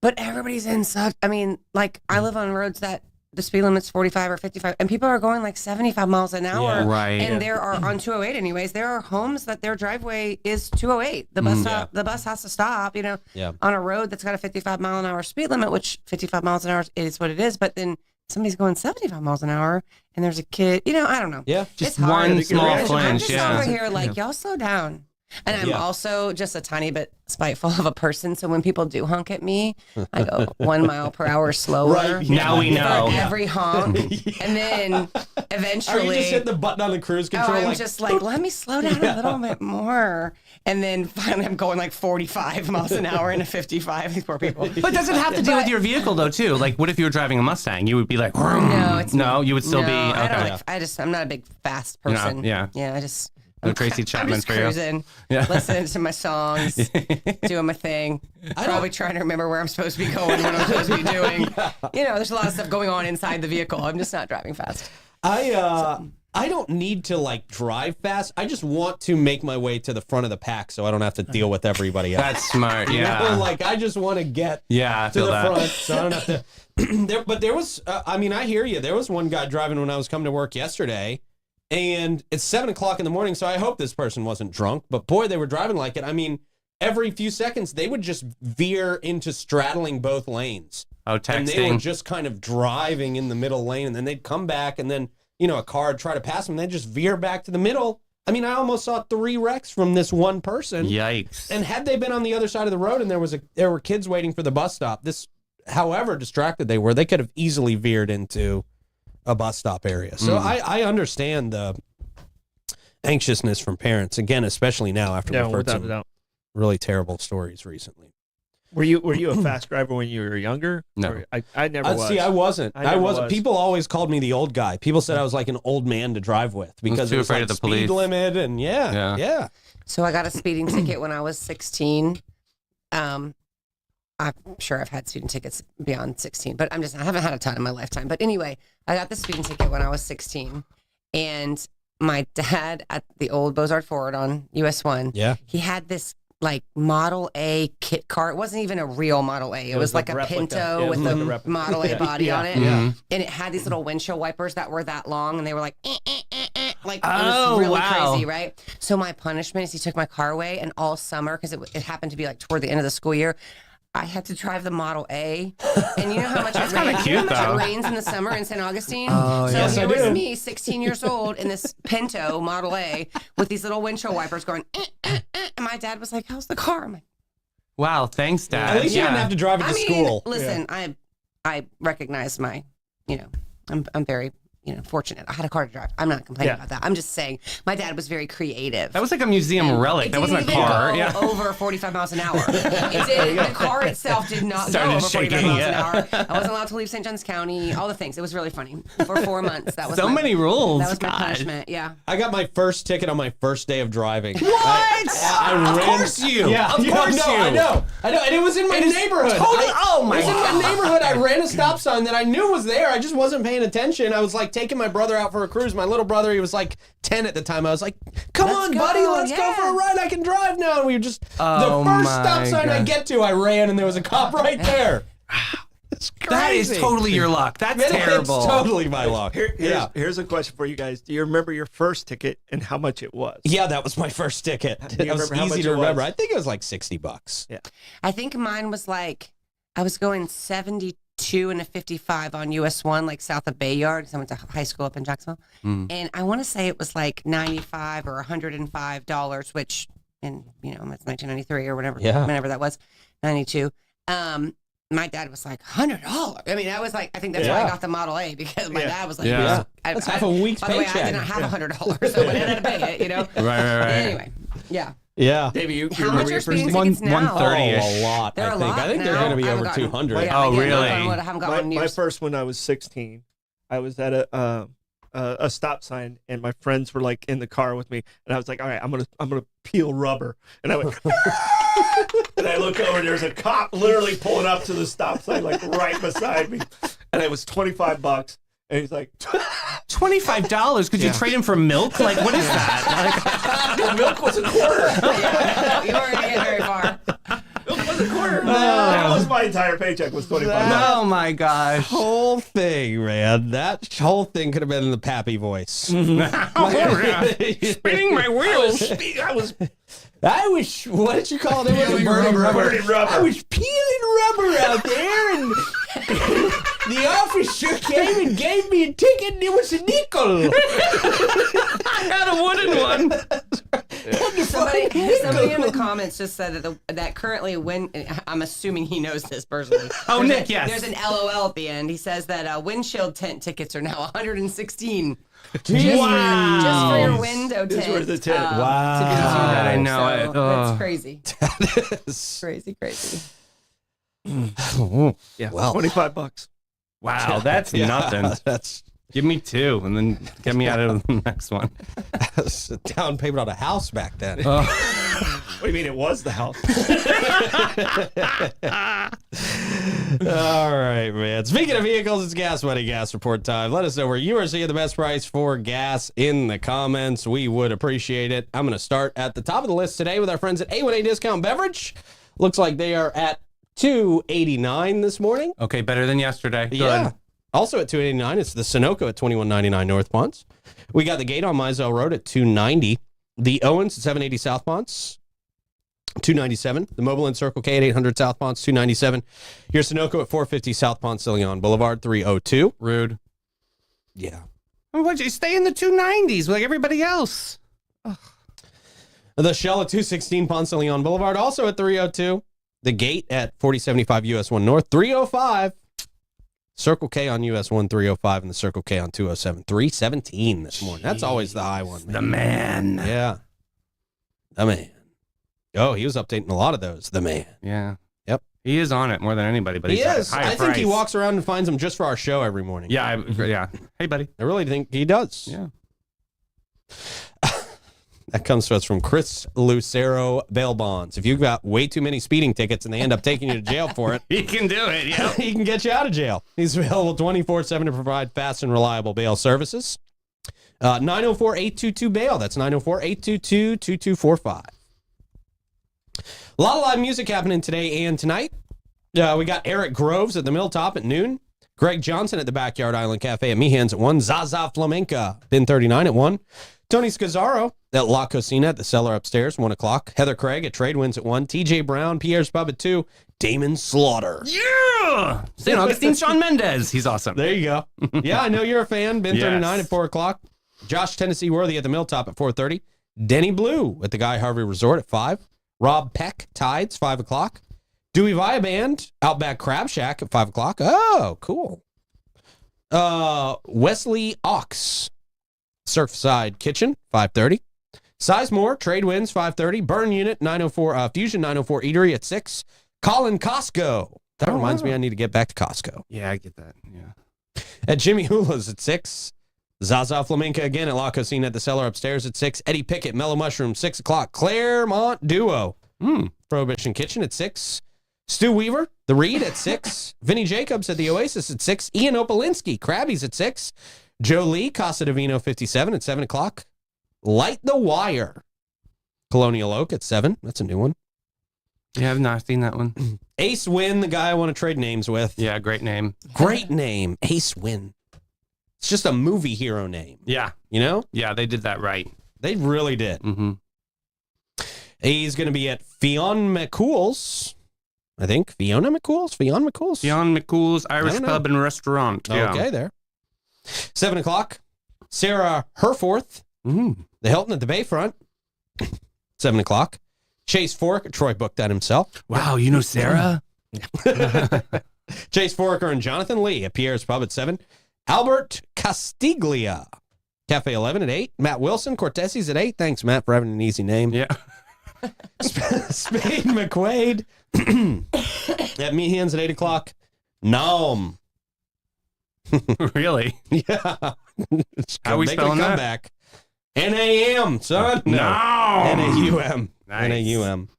Speaker 5: But everybody's in such. I mean, like I live on roads that the speed limit's 45 or 55, and people are going like 75 miles an hour.
Speaker 1: Yeah.
Speaker 2: Right.
Speaker 5: And there are on 208 anyways. There are homes that their driveway is 208. The bus stop, the bus has to stop.
Speaker 1: Yeah.
Speaker 5: On a road that's got a 55 mile an hour speed limit, which 55 miles an hour is what it is. But then somebody's going 75 miles an hour, and there's a kid. I don't know.
Speaker 1: Yeah.
Speaker 5: It's
Speaker 2: Just
Speaker 5: hard.
Speaker 2: one small
Speaker 3: reaction.
Speaker 5: I'm
Speaker 2: flinch.
Speaker 5: just
Speaker 2: Yeah.
Speaker 5: over here like y'all slow down. And I'm
Speaker 1: Yeah.
Speaker 5: also just a tiny bit spiteful of a person. So when people do honk at me, I go 1 mile per hour slower.
Speaker 1: Right, yeah.
Speaker 2: Now we know.
Speaker 5: For every honk. And then
Speaker 1: Are you
Speaker 5: eventually,
Speaker 1: just hitting the button on the cruise
Speaker 5: oh,
Speaker 1: control?
Speaker 5: I'm
Speaker 1: like,
Speaker 5: just like, let me slow down a little bit more. And then finally I'm going like 45 miles an hour into 55. These poor people.
Speaker 2: But does it have to do with your vehicle though too? Like, what if you were driving a Mustang? You would be like, "Vroom."
Speaker 5: No, it's
Speaker 2: no, you would still be
Speaker 5: No,
Speaker 2: okay.
Speaker 5: I'm not a big fast
Speaker 2: You're not,
Speaker 5: person.
Speaker 2: yeah.
Speaker 5: Yeah,
Speaker 2: No Tracy
Speaker 5: I'm
Speaker 2: Chapman
Speaker 5: just
Speaker 2: for you.
Speaker 5: cruising,
Speaker 2: Yeah.
Speaker 5: listening to my songs, doing my thing. Probably trying to remember where I'm supposed to be going, what I'm supposed to be doing. There's a lot of stuff going on inside the vehicle. I'm just not driving fast.
Speaker 1: I don't need to like drive fast. I just want to make my way to the front of the pack so I don't have to deal with everybody else.
Speaker 2: That's smart. Yeah.
Speaker 1: Like I just want to get
Speaker 2: Yeah, I
Speaker 1: to
Speaker 2: feel
Speaker 1: the
Speaker 2: that.
Speaker 1: front so I don't have to. But there was, I hear you. There was one guy driving when I was coming to work yesterday, and it's 7:00 in the morning. So I hope this person wasn't drunk. But boy, they were driving like it. I mean, every few seconds they would just veer into straddling both lanes.
Speaker 2: Oh,
Speaker 1: And they were
Speaker 2: texting.
Speaker 1: just kind of driving in the middle lane, and then they'd come back, and then a car would try to pass them, and they'd just veer back to the middle. I mean, I almost saw 3 wrecks from this one person.
Speaker 2: Yikes.
Speaker 1: And had they been on the other side of the road, and there were kids waiting for the bus stop, however distracted they were, they could have easily veered into a bus stop area. So I understand the anxiousness from parents again, especially now after we've heard
Speaker 3: without a
Speaker 1: some
Speaker 3: doubt.
Speaker 1: really terrible stories recently.
Speaker 3: Were you a fast driver when you were younger?
Speaker 2: No.
Speaker 3: Or I never was.
Speaker 1: See, I wasn't.
Speaker 3: I never was.
Speaker 1: People always called me the old guy. People said I was like an old man to drive with because
Speaker 2: too
Speaker 1: it was
Speaker 2: afraid
Speaker 1: like
Speaker 2: of the
Speaker 1: speed
Speaker 2: police.
Speaker 1: limit and yeah.
Speaker 5: So I got a speeding ticket when I was 16. I'm sure I've had speeding tickets beyond 16, but I haven't had a ton in my lifetime. But anyway, I got the speeding ticket when I was 16, and my dad at the old Bozard Ford on US 1,
Speaker 1: Yeah.
Speaker 5: he had this like Model A kit car. It wasn't even a real Model A. It was like a
Speaker 3: replica.
Speaker 5: Pinto
Speaker 3: Yeah, it was
Speaker 5: with
Speaker 3: like
Speaker 5: a
Speaker 3: a replica.
Speaker 5: Model A body
Speaker 3: Yeah.
Speaker 5: on it.
Speaker 2: Mhm.
Speaker 5: And it had these little windshield wipers that were that long, and they were like, like it
Speaker 2: Oh,
Speaker 5: was really
Speaker 2: wow.
Speaker 5: crazy, right? So my punishment is he took my car away, and all summer, because it happened to be like toward the end of the school year, I had to drive the Model A. And you know how much it
Speaker 2: kinda
Speaker 5: rains? You know how
Speaker 2: cute,
Speaker 5: much
Speaker 2: though.
Speaker 5: it rains in the summer in St. Augustine?
Speaker 1: Oh,
Speaker 5: so
Speaker 1: yes,
Speaker 5: here
Speaker 1: I
Speaker 5: was
Speaker 1: do.
Speaker 5: me, 16 years old, in this Pinto Model A with these little windshield wipers going, and my dad was like, how's the car? I'm like,
Speaker 2: Wow. Thanks, Dad.
Speaker 1: At least you didn't have to drive it to
Speaker 5: I mean,
Speaker 1: school.
Speaker 5: listen, I recognize my, I'm very, fortunate. I had a car to drive. I'm not complaining about that. I'm just saying my dad was very creative.
Speaker 2: That was like a museum relic.
Speaker 5: It
Speaker 2: That wasn't a
Speaker 5: didn't even
Speaker 2: car.
Speaker 5: go
Speaker 2: Yeah.
Speaker 5: over 45 miles an hour. The car itself did not
Speaker 2: Started
Speaker 5: go over 45
Speaker 2: shaking,
Speaker 5: miles
Speaker 2: yeah.
Speaker 5: an hour. I wasn't allowed to leave St. Johns County. All the things. It was really funny. For 4 months, that was
Speaker 2: So many rules.
Speaker 5: That was my
Speaker 2: God.
Speaker 5: punishment. Yeah.
Speaker 1: I got my first ticket on my first day of driving.
Speaker 2: What?
Speaker 1: I
Speaker 2: Of course you.
Speaker 1: Yeah,
Speaker 2: Of course
Speaker 1: no,
Speaker 2: you.
Speaker 1: I know, and it was in my
Speaker 2: It is
Speaker 1: neighborhood.
Speaker 2: totally- oh my
Speaker 1: It was in
Speaker 2: God.
Speaker 1: my neighborhood. I ran a stop sign that I knew was there. I just wasn't paying attention. I was like taking my brother out for a cruise. My little brother, he was like 10 at the time. I was like, "Come
Speaker 5: Let's
Speaker 1: on,
Speaker 5: go,
Speaker 1: buddy, let's go
Speaker 5: yeah.
Speaker 1: for a ride. I can drive now." And we were just
Speaker 2: Oh
Speaker 1: the first
Speaker 2: my
Speaker 1: stop sign I
Speaker 2: God.
Speaker 1: get to, I ran, and there was a cop right there. It's crazy.
Speaker 2: That is totally your luck. That's
Speaker 1: It's
Speaker 2: terrible.
Speaker 1: totally my luck.
Speaker 3: Here's a question for you guys. Do you remember your first ticket and how much it was?
Speaker 1: Yeah, that was my first ticket.
Speaker 3: Do you
Speaker 1: It was
Speaker 3: remember how
Speaker 1: easy
Speaker 3: much
Speaker 1: to
Speaker 3: it
Speaker 1: remember.
Speaker 3: was?
Speaker 1: I think it was like $60.
Speaker 3: Yeah.
Speaker 5: I think mine was like, I was going 72 and a 55 on US 1, like south of Bayard, because I went to high school up in Jacksonville. And I want to say it was like $95 or $105, which, in, it's 1993 or whatever,
Speaker 1: Yeah.
Speaker 5: whenever that was, 92. My dad was like, $100. I mean, I was like, I think that's why I
Speaker 1: Yeah.
Speaker 5: got the Model A, because my
Speaker 3: Yeah.
Speaker 5: dad was like,
Speaker 2: Yeah.
Speaker 1: That's half a week's
Speaker 5: by the way, I
Speaker 1: paycheck.
Speaker 5: didn't have $100, so I had to pay it,
Speaker 2: Right.
Speaker 5: Anyway, yeah.
Speaker 1: Yeah.
Speaker 3: Davey, you
Speaker 5: How
Speaker 3: remember
Speaker 5: much
Speaker 3: your
Speaker 5: are
Speaker 3: first
Speaker 5: speeding
Speaker 3: ticket?
Speaker 5: tickets now?
Speaker 2: 130.
Speaker 1: A lot,
Speaker 5: They're
Speaker 1: I
Speaker 5: a
Speaker 1: think.
Speaker 5: lot
Speaker 1: I think they're
Speaker 5: now.
Speaker 1: going to be
Speaker 5: I haven't
Speaker 1: over
Speaker 5: gotten-
Speaker 1: 200.
Speaker 5: Yeah,
Speaker 2: Oh,
Speaker 5: again,
Speaker 2: really?
Speaker 5: knock on wood, I haven't got one in
Speaker 3: My
Speaker 5: years.
Speaker 3: first one, I was 16. I was at a stop sign, and my friends were like in the car with me, and I was like, "All right, I'm gonna peel rubber," and I went, and I look over, and there's a cop literally pulling up to the stop sign, like right beside me, and it was $25, and he's like,
Speaker 2: $25? Could you trade him for milk? Like, what is that?
Speaker 3: "The milk was a quarter.
Speaker 5: Yeah, you weren't gonna get very far.
Speaker 3: Milk was a quarter. That was my entire paycheck was $25."
Speaker 2: Oh my gosh.
Speaker 1: Whole thing, man. That whole thing could have been in the Pappy voice.
Speaker 2: Spinning my wheels.
Speaker 1: I was, what did you call it?
Speaker 4: Peeling rubber.
Speaker 3: Burning rubber.
Speaker 1: I was peeling rubber out there, and the officer came and gave me a ticket, and it was a nickel.
Speaker 2: I got a wooden one.
Speaker 5: Somebody in the comments just said that currently when I'm assuming he knows this personally.
Speaker 2: Oh,
Speaker 5: There's
Speaker 2: Nick,
Speaker 5: a-
Speaker 2: yes.
Speaker 5: There's an LOL at the end. He says that windshield tent tickets are now 116.
Speaker 2: Wow.
Speaker 5: Just for your window
Speaker 3: Just
Speaker 5: tint.
Speaker 3: for the tint.
Speaker 1: Wow.
Speaker 5: To be
Speaker 2: God, I
Speaker 5: $2.
Speaker 2: know it.
Speaker 5: So
Speaker 2: Ugh.
Speaker 5: that's crazy. Crazy.
Speaker 3: Yeah,
Speaker 1: Well.
Speaker 3: $25.
Speaker 2: Wow, that's
Speaker 1: Yeah,
Speaker 2: nothing.
Speaker 1: That's
Speaker 2: Give me 2 and then get me out of the next one.
Speaker 1: a down payment on a house back then.
Speaker 3: What do you mean it was the house?
Speaker 1: All right, man. Speaking of vehicles, it's Gas Money Gas Report time. Let us know where you are seeing the best price for gas in the comments. We would appreciate it. I'm going to start at the top of the list today with our friends at A1A Discount Beverage. Looks like they are at $2.89 this morning.
Speaker 2: Okay, better than yesterday. Good.
Speaker 1: Yeah. Also at $2.89, it's the Sunoco at $21.99 North Ponce. We got the Gate on Mizell Road at $2.90. The Owens at $7.80 South Ponce, $2.97. The Mobile and Circle K at $800 South Ponce, $2.97. Your Sunoco at $4.50 South Ponce de Leon Boulevard, $3.02.
Speaker 2: Rude.
Speaker 1: Yeah.
Speaker 2: Why'd you stay in the 290s like everybody else?
Speaker 1: The Shell at $2.16 Ponce de Leon Boulevard, also at $3.02. The Gate at 4075 US 1 North, $3.05. Circle K on US 1, $3.05, and the Circle K on 207, $3.17 this morning. That's always the high one, man.
Speaker 2: The man.
Speaker 1: Yeah. The man. Oh, he was updating a lot of those. The man.
Speaker 2: Yeah.
Speaker 1: Yep.
Speaker 2: He is on it more than anybody, but
Speaker 1: He
Speaker 2: he's at a
Speaker 1: is.
Speaker 2: higher
Speaker 1: I think he
Speaker 2: price.
Speaker 1: walks around and finds them just for our show every morning.
Speaker 2: Yeah, yeah. Hey, buddy.
Speaker 1: I really think he does.
Speaker 2: Yeah.
Speaker 1: That comes to us from Chris Lucero Bail Bonds. If you've got way too many speeding tickets and they end up taking you to jail for it,
Speaker 2: He can do it, yeah.
Speaker 1: he can get you out of jail. He's available 24/7 to provide fast and reliable bail services. 904-822-BAIL. That's 904-822-2245. A lot of live music happening today and tonight. We got Eric Groves at the Milltop at noon. Greg Johnson at the Backyard Island Cafe at Meehan's at 1. Zaza Flamenca, Bin 39 at 1. Tony Scazzaro at La Cocina at the Cellar upstairs, 1 o'clock. Heather Craig at Trade Winds at 1. TJ Brown, Pierre's Pub at 2. Damon Slaughter.
Speaker 2: Yeah. St. Augustine Shawn Mendes. He's awesome.
Speaker 1: There you go. Yeah, I know you're a fan. Bin 39
Speaker 2: Yes.
Speaker 1: at 4 o'clock. Josh Tennessee Worthy at the Milltop at 4:30. Denny Blue at the Guy Harvey Resort at 5. Rob Peck, Tides, 5 o'clock. Dewey Via Band, Outback Crab Shack at 5 o'clock. Oh, cool. Wesley Ox, Surfside Kitchen, 5:30. Sizemore, Trade Winds, 5:30. Burn Unit, 904, Fusion 904 Eatery at 6. Colin Costco. That reminds me I need to get back to Costco.
Speaker 2: Yeah, I get that. Yeah.
Speaker 1: At Jimmy Hula's at 6. Zaza Flamenca again at La Cocina at the Cellar upstairs at 6. Eddie Pickett, Mellow Mushroom, 6 o'clock. Claremont Duo, Prohibition Kitchen at 6. Stu Weaver, The Reed at 6. Vinny Jacobs at the Oasis at 6. Ian Opolinski, Krabby's at 6. Joe Lee, Casa Divino 57 at 7 o'clock. Light the Wire, Colonial Oak at 7. That's a new one.
Speaker 2: Yeah, I've not seen that one.
Speaker 1: Ace Win, the guy I want to trade names with.
Speaker 2: Yeah, great name.
Speaker 1: Great name, Ace Win. It's just a movie hero name,
Speaker 2: Yeah.
Speaker 1: you know?
Speaker 2: Yeah, they did that right.
Speaker 1: They really did.
Speaker 2: Mm-hmm.
Speaker 1: He's going to be at Fionn McCool's, I think. Fionn McCool's?
Speaker 2: Fionn McCool's Irish
Speaker 1: don't know.
Speaker 2: Pub and Restaurant. Yeah.
Speaker 1: Okay, there. 7 o'clock. Sarah Herforth, the Hilton at the Bayfront. 7 o'clock. Chase Fork, Troy booked that himself.
Speaker 2: Wow, you know Sarah?
Speaker 1: Chase Forker and Jonathan Lee at Pierre's Pub at 7. Albert Castiglia, Cafe 11 at 8. Matt Wilson, Cortesi's at 8. Thanks, Matt, for having an easy name.
Speaker 2: Yeah.
Speaker 1: Spade McQuaid at Meehan's at 8 o'clock. Nom.
Speaker 2: Really?
Speaker 1: Yeah.
Speaker 2: How are we
Speaker 1: Making a
Speaker 2: spelling that?
Speaker 1: comeback. NAM, son.
Speaker 2: No.
Speaker 1: NAUM.
Speaker 2: Nice.
Speaker 1: NAUM.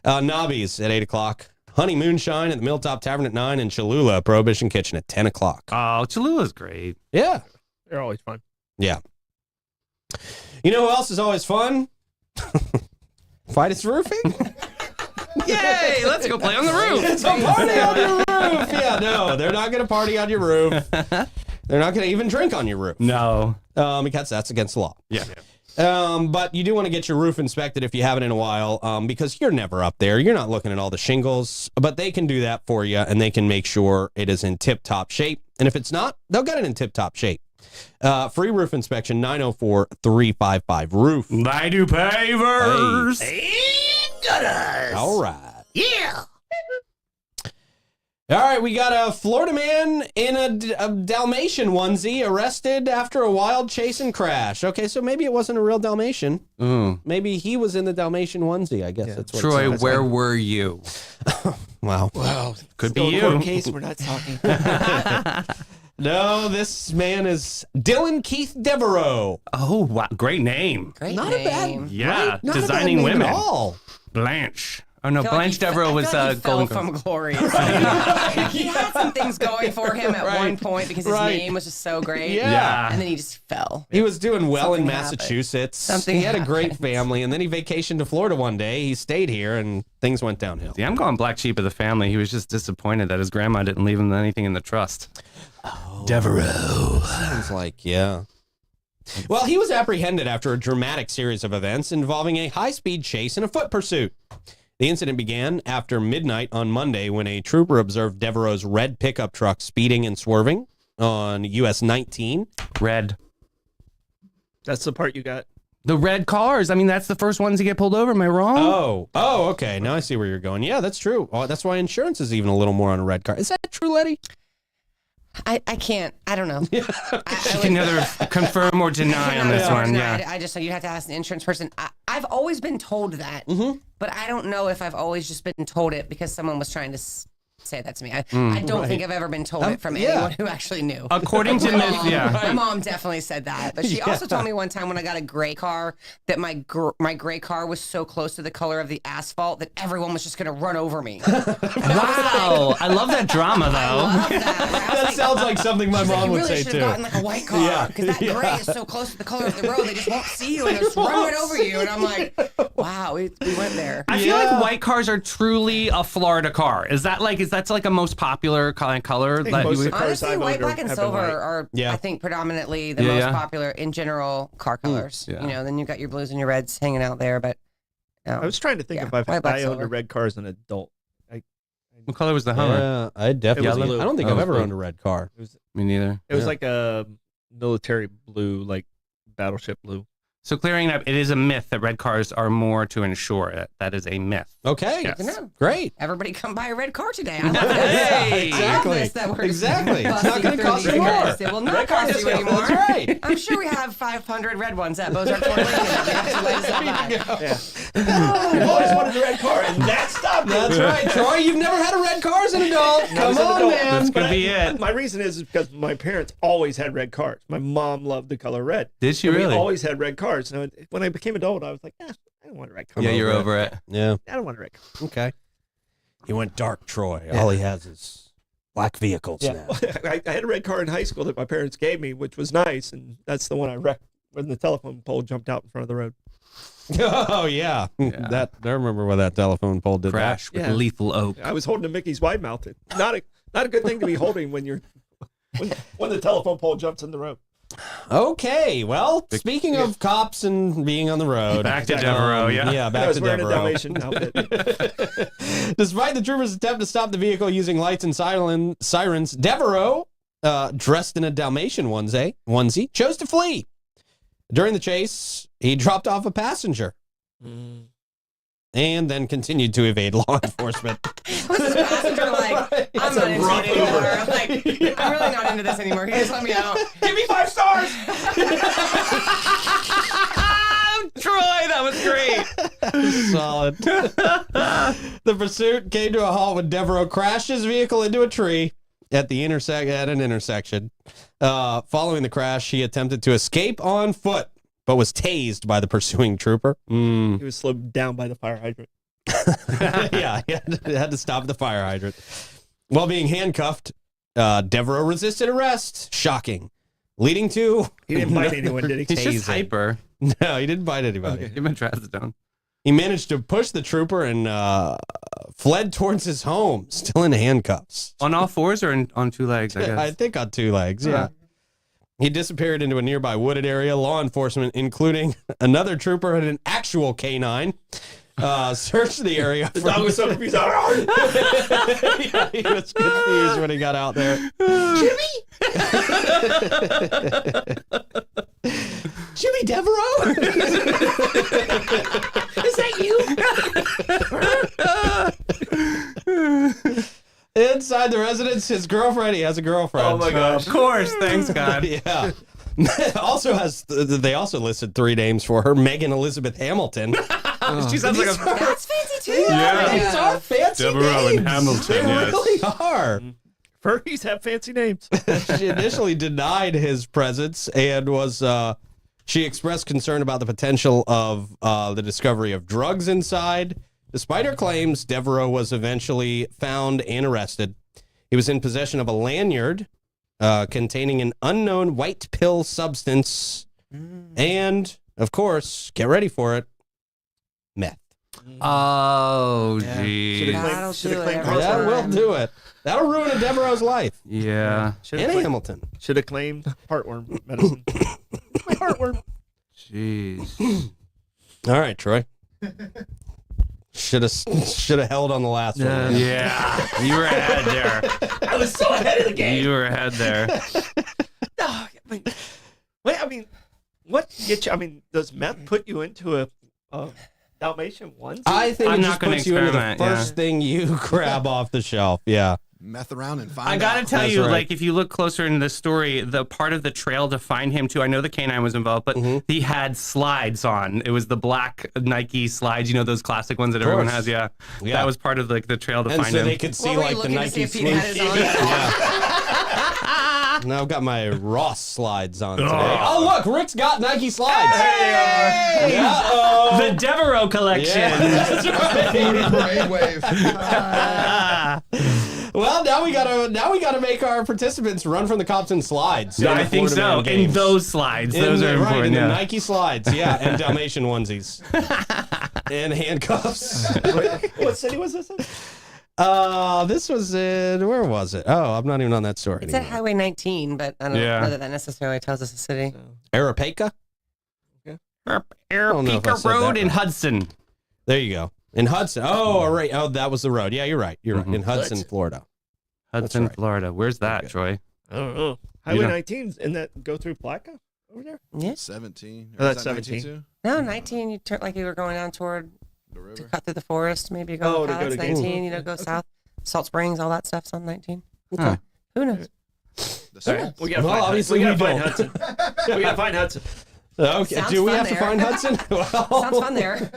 Speaker 1: Nobby's at 8 o'clock. Honey Moonshine at the Milltop Tavern at 9 and Cholula Prohibition Kitchen at 10 o'clock.
Speaker 2: Oh, Cholula's great.
Speaker 1: Yeah.
Speaker 3: They're always fun.
Speaker 1: Yeah. You know who else is always fun? Fidus Roofing.
Speaker 2: Yay! Let's go play on the roof.
Speaker 1: It's a party on your roof. Yeah, no, they're not going to party on your roof. They're not going to even drink on your roof.
Speaker 2: No.
Speaker 1: Because that's against the law.
Speaker 2: Yeah.
Speaker 1: But you do want to get your roof inspected if you haven't in a while, because you're never up there. You're not looking at all the shingles, but they can do that for you, and they can make sure it is in tip-top shape. And if it's not, they'll get it in tip-top shape. Free roof inspection, 904-355-ROOF.
Speaker 2: I do pavers.
Speaker 1: All right. Yeah. All right, we got a Florida man in a Dalmatian onesie arrested after a wild chase and crash. Okay, so maybe it wasn't a real Dalmatian.
Speaker 2: Ooh.
Speaker 1: Maybe he was in the Dalmatian onesie, I guess that's what
Speaker 2: Troy,
Speaker 1: it sounds
Speaker 2: where
Speaker 1: like.
Speaker 2: were you?
Speaker 1: Wow.
Speaker 3: Wow.
Speaker 2: Could
Speaker 3: Still
Speaker 2: be
Speaker 3: a court
Speaker 2: you.
Speaker 3: case. We're not talking.
Speaker 1: No, this man is Dylan Keith Devereaux.
Speaker 2: Oh, wow. Great name.
Speaker 5: Great
Speaker 1: Not a bad-
Speaker 5: name.
Speaker 2: Yeah.
Speaker 1: Right? Not a
Speaker 2: Designing
Speaker 1: bad name
Speaker 2: women.
Speaker 1: at all.
Speaker 2: Blanche. Oh, no.
Speaker 5: I feel like
Speaker 2: Blanche
Speaker 5: he
Speaker 2: Devereaux
Speaker 5: I
Speaker 2: was
Speaker 5: feel like he
Speaker 2: Golden
Speaker 5: fell
Speaker 2: Girls.
Speaker 5: from glory. He had some things going for him at one point because his
Speaker 1: Right.
Speaker 5: name was just so great.
Speaker 1: Yeah.
Speaker 2: Yeah.
Speaker 5: And then he just fell.
Speaker 1: He was doing well in
Speaker 5: Something happened.
Speaker 1: Massachusetts.
Speaker 5: Something
Speaker 1: he had a great
Speaker 5: happened.
Speaker 1: family, and then he vacationed to Florida one day. He stayed here, and things went downhill.
Speaker 2: See, I'm going black sheep of the family. He was just disappointed that his grandma didn't leave him anything in the trust.
Speaker 1: Devereaux. Sounds like, yeah. Well, he was apprehended after a dramatic series of events involving a high-speed chase and a foot pursuit. The incident began after midnight on Monday when a trooper observed Devereaux's red pickup truck speeding and swerving on US 19.
Speaker 2: Red.
Speaker 3: That's the part you got.
Speaker 2: The red cars. I mean, that's the first ones to get pulled over. Am I wrong?
Speaker 1: Oh, okay. Now I see where you're going. Yeah, that's true. Oh, that's why insurance is even a little more on a red car. Is that true, Letty?
Speaker 5: I can't. I don't know.
Speaker 2: She can neither confirm or deny on this one. Yeah.
Speaker 5: I just, you'd have to ask an insurance person. I've always been told that, but I don't know if I've always just been told it because someone was trying to say that to me. I don't think I've ever been told it from anyone who actually knew.
Speaker 2: According to
Speaker 5: My
Speaker 2: Miss,
Speaker 5: mom-
Speaker 2: yeah.
Speaker 5: My mom definitely said that. But she also told me one time when I got a gray car that my gray car was so close to the color of the asphalt that everyone was just going to run over me.
Speaker 2: Wow. I love that drama,
Speaker 5: I
Speaker 2: though.
Speaker 5: love that.
Speaker 1: That sounds like something my mom
Speaker 5: You
Speaker 1: would
Speaker 5: really
Speaker 1: say
Speaker 5: should have
Speaker 1: too.
Speaker 5: gotten like a white car because that gray is so close to the color of the road. They just won't see you and they'll just run right over you. And I'm like, wow, we went there.
Speaker 2: I feel like white cars are truly a Florida car. Is that like a most popular kind of color?
Speaker 3: think
Speaker 2: that
Speaker 3: most
Speaker 2: you
Speaker 3: of the cars
Speaker 5: Honestly,
Speaker 3: I've
Speaker 5: white,
Speaker 3: owned
Speaker 5: black, and
Speaker 3: have been
Speaker 5: silver
Speaker 3: white.
Speaker 5: are,
Speaker 1: Yeah.
Speaker 5: I think, predominantly the
Speaker 2: Yeah,
Speaker 5: most
Speaker 2: yeah.
Speaker 5: popular in general car colors.
Speaker 2: yeah.
Speaker 5: You know, then you've got your blues and your reds hanging out there. But
Speaker 3: I was trying to think
Speaker 5: Yeah,
Speaker 3: if
Speaker 5: white, black,
Speaker 3: I owned
Speaker 5: silver.
Speaker 3: a red car as an adult.
Speaker 2: What color was the Hummer?
Speaker 1: Yeah, I definitely.
Speaker 3: It was blue.
Speaker 1: I don't think
Speaker 2: Oh,
Speaker 1: I've
Speaker 2: it was
Speaker 1: ever
Speaker 2: blue.
Speaker 1: owned a red car.
Speaker 2: Me neither.
Speaker 3: It was
Speaker 1: Yeah.
Speaker 3: like a military blue, like battleship blue.
Speaker 2: So clearing it up, it is a myth that red cars are more to insure it. That is a myth.
Speaker 1: Okay,
Speaker 2: Yes.
Speaker 5: Good to know.
Speaker 1: great.
Speaker 5: Everybody come buy a red car today. I love this.
Speaker 2: Hey!
Speaker 5: I love
Speaker 1: Exactly.
Speaker 5: this that we're
Speaker 1: Exactly. It's not
Speaker 5: busting
Speaker 1: gonna
Speaker 5: through
Speaker 1: cost
Speaker 5: these
Speaker 1: you more.
Speaker 5: guys. It will not cost you anymore.
Speaker 1: That's right.
Speaker 5: I'm sure we have 500 red ones at Bozarth Ford Lincoln that we have to let us buy.
Speaker 3: I've always wanted a red car, and that stopped me.
Speaker 1: That's right, Troy. You've never had a red car as an adult. Come
Speaker 3: as an
Speaker 1: on,
Speaker 3: adult.
Speaker 1: man.
Speaker 2: This could
Speaker 3: But
Speaker 2: be it.
Speaker 3: My reason is because my parents always had red cars. My mom loved the color red.
Speaker 2: Did she
Speaker 3: And
Speaker 2: really?
Speaker 3: We always had red cars. Now, when I became adult, I was like, I don't want a red car.
Speaker 2: Yeah, you're over it.
Speaker 1: Yeah.
Speaker 3: I don't want a red car.
Speaker 1: Okay. He went dark, Troy. All he has is black vehicles now.
Speaker 3: I had a red car in high school that my parents gave me, which was nice, and that's the one I wrecked when the telephone pole jumped out in front of the road.
Speaker 1: Oh yeah. That I remember when that telephone pole did
Speaker 2: Crash with
Speaker 3: Yeah.
Speaker 2: lethal oak.
Speaker 3: I was holding a Mickey's wide mouth. Not a good thing to be holding when you're when the telephone pole jumps in the road.
Speaker 1: that. Okay. Well, speaking of cops and being on the road,
Speaker 2: Back to Devereaux, yeah.
Speaker 1: Yeah,
Speaker 3: I
Speaker 1: back
Speaker 3: was
Speaker 1: to
Speaker 3: wearing a
Speaker 1: Devereaux.
Speaker 3: Dalmatian outfit.
Speaker 1: Despite the troopers' attempt to stop the vehicle using lights and sirens, Devereaux, dressed in a Dalmatian onesie, chose to flee. During the chase, he dropped off a passenger and then continued to evade law enforcement.
Speaker 5: Was this passenger like, I'm not into it anymore. I'm like, I'm really not into this anymore. Can you just let me out?
Speaker 3: Give me 5 stars.
Speaker 2: Troy, that was great.
Speaker 1: Solid. The pursuit came to a halt when Devereaux crashed his vehicle into a tree at an intersection. Following the crash, he attempted to escape on foot, but was tased by the pursuing trooper.
Speaker 3: He was slowed down by the fire hydrant.
Speaker 1: Yeah, he had to stop at the fire hydrant. While being handcuffed, Devereaux resisted arrest. Shocking. Leading to...
Speaker 3: He didn't bite anyone, did he?
Speaker 2: He's just hyper.
Speaker 1: No, he didn't bite anybody.
Speaker 2: Give him a trazodone.
Speaker 1: He managed to push the trooper and fled towards his home, still in handcuffs.
Speaker 2: On all fours or on two legs, I guess.
Speaker 1: I think on two legs, yeah. He disappeared into a nearby wooded area. Law enforcement, including another trooper and an actual canine, searched the area.
Speaker 3: The dog was so confused.
Speaker 1: Yeah, he was confused when he got out there. Jimmy Devereaux? Is that you? Inside the residence, his girlfriend. He has a girlfriend.
Speaker 3: Oh my gosh.
Speaker 2: Of course, thanks God.
Speaker 1: Yeah. They also listed 3 names for her: Megan Elizabeth Hamilton.
Speaker 2: She sounds like a
Speaker 5: That's fancy too.
Speaker 2: Yeah.
Speaker 1: These are fancy
Speaker 2: Devereaux
Speaker 1: names.
Speaker 2: and Hamilton,
Speaker 1: They
Speaker 2: yes.
Speaker 1: really are.
Speaker 3: Furries have fancy names.
Speaker 1: She initially denied his presence and was. She expressed concern about the potential of the discovery of drugs inside. Despite her claims, Devereaux was eventually found and arrested. He was in possession of a lanyard containing an unknown white pill substance and, of course, get ready for it, meth.
Speaker 2: Oh,
Speaker 3: Should've
Speaker 2: geez.
Speaker 5: That'll
Speaker 3: should've
Speaker 5: do it
Speaker 3: claimed
Speaker 5: every
Speaker 1: That
Speaker 3: heartworm.
Speaker 1: will
Speaker 5: time.
Speaker 1: do it. That'll ruin a Devereaux's life.
Speaker 2: Yeah.
Speaker 3: Should've
Speaker 1: And
Speaker 3: claimed-
Speaker 1: Hamilton.
Speaker 3: Should have claimed heartworm medicine. My heartworm.
Speaker 2: Jeez.
Speaker 1: All right, Troy. Should have held on the last one.
Speaker 2: Yeah. You were ahead there.
Speaker 3: I was so ahead of the game.
Speaker 2: You were ahead there.
Speaker 3: No, I mean, wait, I mean, what get you? I mean, does meth put you into a Dalmatian onesie?
Speaker 1: I think
Speaker 2: I'm
Speaker 1: it
Speaker 2: not
Speaker 1: just
Speaker 2: gonna
Speaker 1: puts you into the
Speaker 2: experiment,
Speaker 1: first thing you grab off the shelf. Yeah.
Speaker 4: Meth around and find
Speaker 2: I gotta
Speaker 4: out.
Speaker 2: tell
Speaker 1: That's
Speaker 2: you,
Speaker 1: right.
Speaker 2: like, if you look closer into the story, the part of the trail to find him too, I know the canine was involved, but he had slides on. It was the black Nike slides, you know, those classic ones that everyone
Speaker 1: course.
Speaker 2: has. Yeah.
Speaker 1: Yeah.
Speaker 2: That was part of like the trail to
Speaker 1: And
Speaker 2: find
Speaker 1: so
Speaker 2: him.
Speaker 1: they could see
Speaker 5: What were you
Speaker 1: like the
Speaker 5: looking to see
Speaker 1: Nike
Speaker 5: if Pete had his
Speaker 1: swoosh.
Speaker 5: on?
Speaker 1: Yeah. Now I've got my Ross slides on today. Oh, look, Rick's got Nike slides.
Speaker 3: Hey!
Speaker 1: Uh-oh.
Speaker 2: The Devereaux collection.
Speaker 1: Yeah, that's right.
Speaker 4: Parade wave.
Speaker 1: Well, now we gotta make our participants run from the cops in slides.
Speaker 2: Yeah,
Speaker 1: in
Speaker 2: I
Speaker 1: the
Speaker 2: think
Speaker 1: Florida
Speaker 2: so.
Speaker 1: Man
Speaker 2: In
Speaker 1: games.
Speaker 2: those slides, those are
Speaker 1: right,
Speaker 2: important.
Speaker 1: in the
Speaker 2: Yeah.
Speaker 1: Nike slides, yeah, and Dalmatian onesies, and handcuffs.
Speaker 3: What city was this in?
Speaker 1: This was in, where was it? Oh, I'm not even on that story
Speaker 5: It's at
Speaker 1: anymore.
Speaker 5: Highway 19, but I don't
Speaker 2: Yeah.
Speaker 5: know that that necessarily tells us the city.
Speaker 1: Arapaca? don't know if I
Speaker 2: Arapaca
Speaker 1: said
Speaker 2: Road
Speaker 1: that
Speaker 2: in
Speaker 1: right.
Speaker 2: Hudson.
Speaker 1: There you go. In Hudson. Oh, all right. Oh, that was the road. Yeah, you're right. You're right. In Hudson, Florida.
Speaker 2: Hudson,
Speaker 1: right.
Speaker 2: Florida. Where's that,
Speaker 1: Okay.
Speaker 2: Troy?
Speaker 3: I don't know. Highway
Speaker 2: know.
Speaker 3: 19's in that go through Placa over there?
Speaker 5: Yeah.
Speaker 4: 17.
Speaker 3: Oh, that's
Speaker 4: Is that 19
Speaker 3: 17.
Speaker 4: too?
Speaker 5: No, 19, you turn like you were going down toward
Speaker 4: The
Speaker 5: to
Speaker 4: river?
Speaker 5: cut through the forest, maybe go
Speaker 3: Oh,
Speaker 5: to
Speaker 3: to go
Speaker 5: Palace,
Speaker 3: to Gainesville.
Speaker 5: 19, you know, go south. Salt Springs, all that stuff's on 19.
Speaker 2: Huh.
Speaker 5: Who knows?
Speaker 4: The
Speaker 3: All right, we gotta
Speaker 1: Well,
Speaker 3: find
Speaker 1: obviously
Speaker 3: we
Speaker 1: we
Speaker 3: gotta find
Speaker 1: don't.
Speaker 3: Hudson. We gotta find Hudson.
Speaker 1: Okay.
Speaker 5: Sounds
Speaker 1: Do we
Speaker 5: fun
Speaker 1: have to
Speaker 5: there.
Speaker 1: find Hudson? Well,
Speaker 5: Sounds fun there.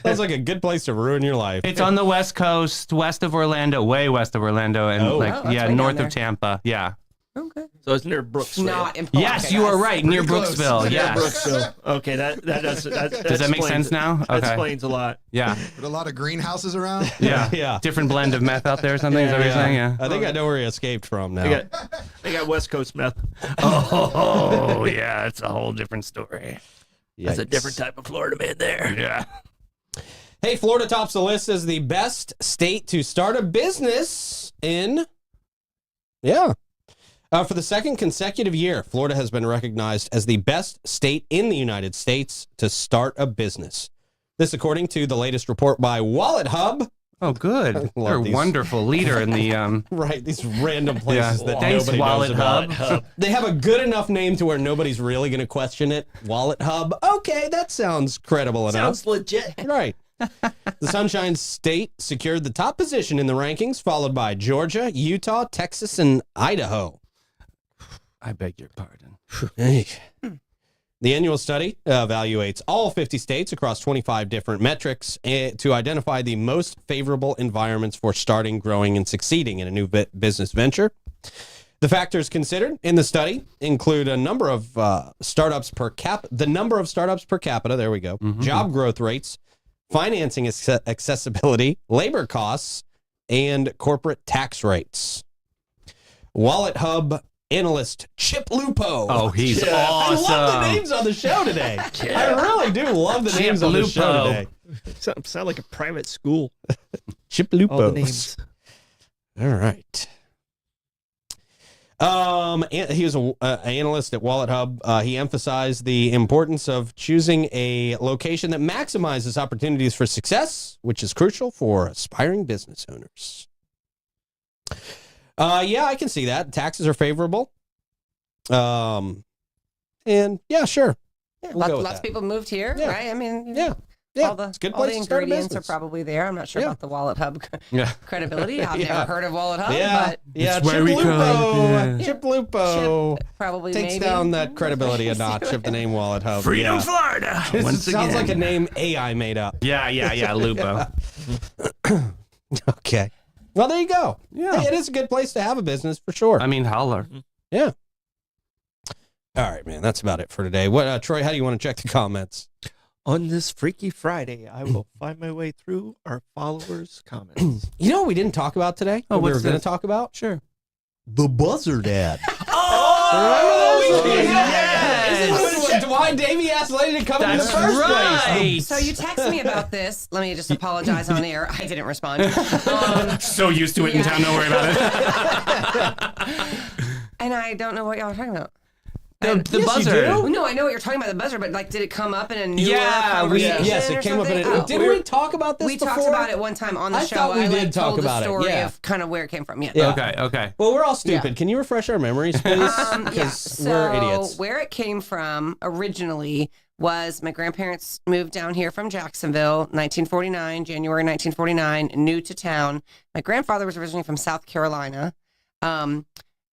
Speaker 1: Sounds like a good place to ruin your life.
Speaker 2: It's on the west coast, west of Orlando, way west of Orlando, and
Speaker 1: Oh.
Speaker 5: Oh, that's
Speaker 2: yeah,
Speaker 5: way
Speaker 2: north
Speaker 5: down
Speaker 2: of Tampa. Yeah.
Speaker 5: Okay.
Speaker 3: So it's near Brooksville.
Speaker 5: Not important.
Speaker 2: Yes, you are right. Near
Speaker 4: Pretty close.
Speaker 2: Brooksville.
Speaker 4: Yeah,
Speaker 2: Yes.
Speaker 3: Brooksville. Okay, that
Speaker 2: Does that make
Speaker 3: explains
Speaker 2: sense
Speaker 3: it.
Speaker 2: now?
Speaker 3: That
Speaker 2: Okay.
Speaker 3: explains a lot.
Speaker 2: Yeah.
Speaker 4: With a lot of greenhouses around.
Speaker 2: Yeah.
Speaker 1: Yeah.
Speaker 2: Different blend of meth out there or something. Is that what you're saying? Yeah.
Speaker 1: I think I know where he escaped from now.
Speaker 3: They got West Coast meth.
Speaker 2: Oh, yeah. It's a whole different story.
Speaker 3: That's a
Speaker 1: Yikes.
Speaker 3: different type of Florida man there.
Speaker 2: Yeah.
Speaker 1: Hey, Florida tops the list as the best state to start a business in. Yeah. For the second consecutive year, Florida has been recognized as the best state in the United States to start a business. This, according to the latest report by Wallet Hub.
Speaker 2: Oh, good.
Speaker 1: love
Speaker 2: They're a
Speaker 1: these.
Speaker 2: wonderful leader in the.
Speaker 1: Right, these random places that
Speaker 2: Thanks,
Speaker 1: nobody
Speaker 2: Wallet
Speaker 1: knows about.
Speaker 2: Hub.
Speaker 1: They have a good enough name to where nobody's really going to question it. Wallet Hub. Okay, that sounds credible enough.
Speaker 3: Sounds legit.
Speaker 1: Right. The Sunshine State secured the top position in the rankings, followed by Georgia, Utah, Texas, and Idaho.
Speaker 2: I beg your pardon.
Speaker 1: Hey. The annual study evaluates all 50 states across 25 different metrics to identify the most favorable environments for starting, growing, and succeeding in a new business venture. The factors considered in the study include a number of startups per capita, there we go, job growth rates, financing accessibility, labor costs, and corporate tax rates. Wallet Hub analyst Chip Lupo.
Speaker 2: Oh, he's awesome.
Speaker 1: I love the names on the show today. I really do love the names on the show today.
Speaker 3: Sound like a private school.
Speaker 1: Chip Lupo.
Speaker 3: All the names.
Speaker 1: All right. He was an analyst at Wallet Hub. He emphasized the importance of choosing a location that maximizes opportunities for success, which is crucial for aspiring business owners. Yeah, I can see that. Taxes are favorable. And yeah, sure.
Speaker 5: Yeah,
Speaker 1: We'll go with
Speaker 5: lots
Speaker 1: that.
Speaker 5: of people moved here,
Speaker 1: Yeah.
Speaker 5: right? I mean,
Speaker 1: Yeah.
Speaker 5: all the,
Speaker 1: it's a good
Speaker 5: all the
Speaker 1: place to start a
Speaker 5: ingredients are
Speaker 1: business.
Speaker 5: probably there. I'm not sure
Speaker 1: Yeah.
Speaker 5: about the Wallet Hub
Speaker 2: Yeah.
Speaker 5: credibility. I've
Speaker 1: Yeah.
Speaker 5: never heard of Wallet Hub,
Speaker 1: Yeah,
Speaker 5: but
Speaker 1: yeah.
Speaker 2: It's where
Speaker 1: Chip
Speaker 2: we
Speaker 1: Lupo,
Speaker 2: come.
Speaker 1: Chip Lupo
Speaker 5: Chip probably
Speaker 1: takes
Speaker 5: maybe.
Speaker 1: down that credibility a notch of the name Wallet Hub.
Speaker 2: Freedom,
Speaker 1: Yeah.
Speaker 2: Florida.
Speaker 1: This
Speaker 2: Once
Speaker 1: sounds
Speaker 2: again.
Speaker 1: like a name AI made up.
Speaker 2: Yeah, Lupo.
Speaker 1: Okay. Well, there you go.
Speaker 2: Yeah.
Speaker 1: Hey, it is a good place to have a business for sure.
Speaker 2: I mean, holler.
Speaker 1: Yeah. All right, man. That's about it for today. What, Troy? How do you want to check the comments?
Speaker 3: On this Freaky Friday, I will find my way through our followers' comments.
Speaker 1: You know what we didn't talk about today?
Speaker 2: Oh,
Speaker 1: What we
Speaker 2: what's
Speaker 1: were going to
Speaker 2: this?
Speaker 1: talk about?
Speaker 2: Sure.
Speaker 1: The Buzzard ad.
Speaker 2: Oh,
Speaker 1: This is why Davey asked Lady to come in the
Speaker 2: That's
Speaker 1: first place.
Speaker 2: right.
Speaker 5: So you texted me about this. Let me just apologize on air. I didn't respond.
Speaker 2: So used to it in town. Don't worry about it.
Speaker 5: And I don't know what y'all are talking about.
Speaker 2: The
Speaker 1: Yes, you
Speaker 2: buzzer.
Speaker 1: do.
Speaker 5: No, I know what you're talking about, the buzzer, but like, did it come up in a newer
Speaker 2: Yeah,
Speaker 5: conversation?
Speaker 1: Yes,
Speaker 5: or
Speaker 1: it came up in
Speaker 5: something?
Speaker 1: it. Didn't we talk about this
Speaker 5: We
Speaker 1: before?
Speaker 5: talked about it one time on the
Speaker 1: I
Speaker 5: show.
Speaker 1: thought we did talk
Speaker 5: told
Speaker 1: about it,
Speaker 5: the story
Speaker 1: yeah.
Speaker 5: of kind of where it came from. Yeah.
Speaker 1: Yeah.
Speaker 2: Okay.
Speaker 1: Well, we're all stupid.
Speaker 5: Yeah.
Speaker 1: Can you refresh our memories, please?
Speaker 5: Yeah.
Speaker 1: Because we're idiots.
Speaker 5: Where it came from originally was my grandparents moved down here from Jacksonville, January 1949, new to town. My grandfather was originally from South Carolina,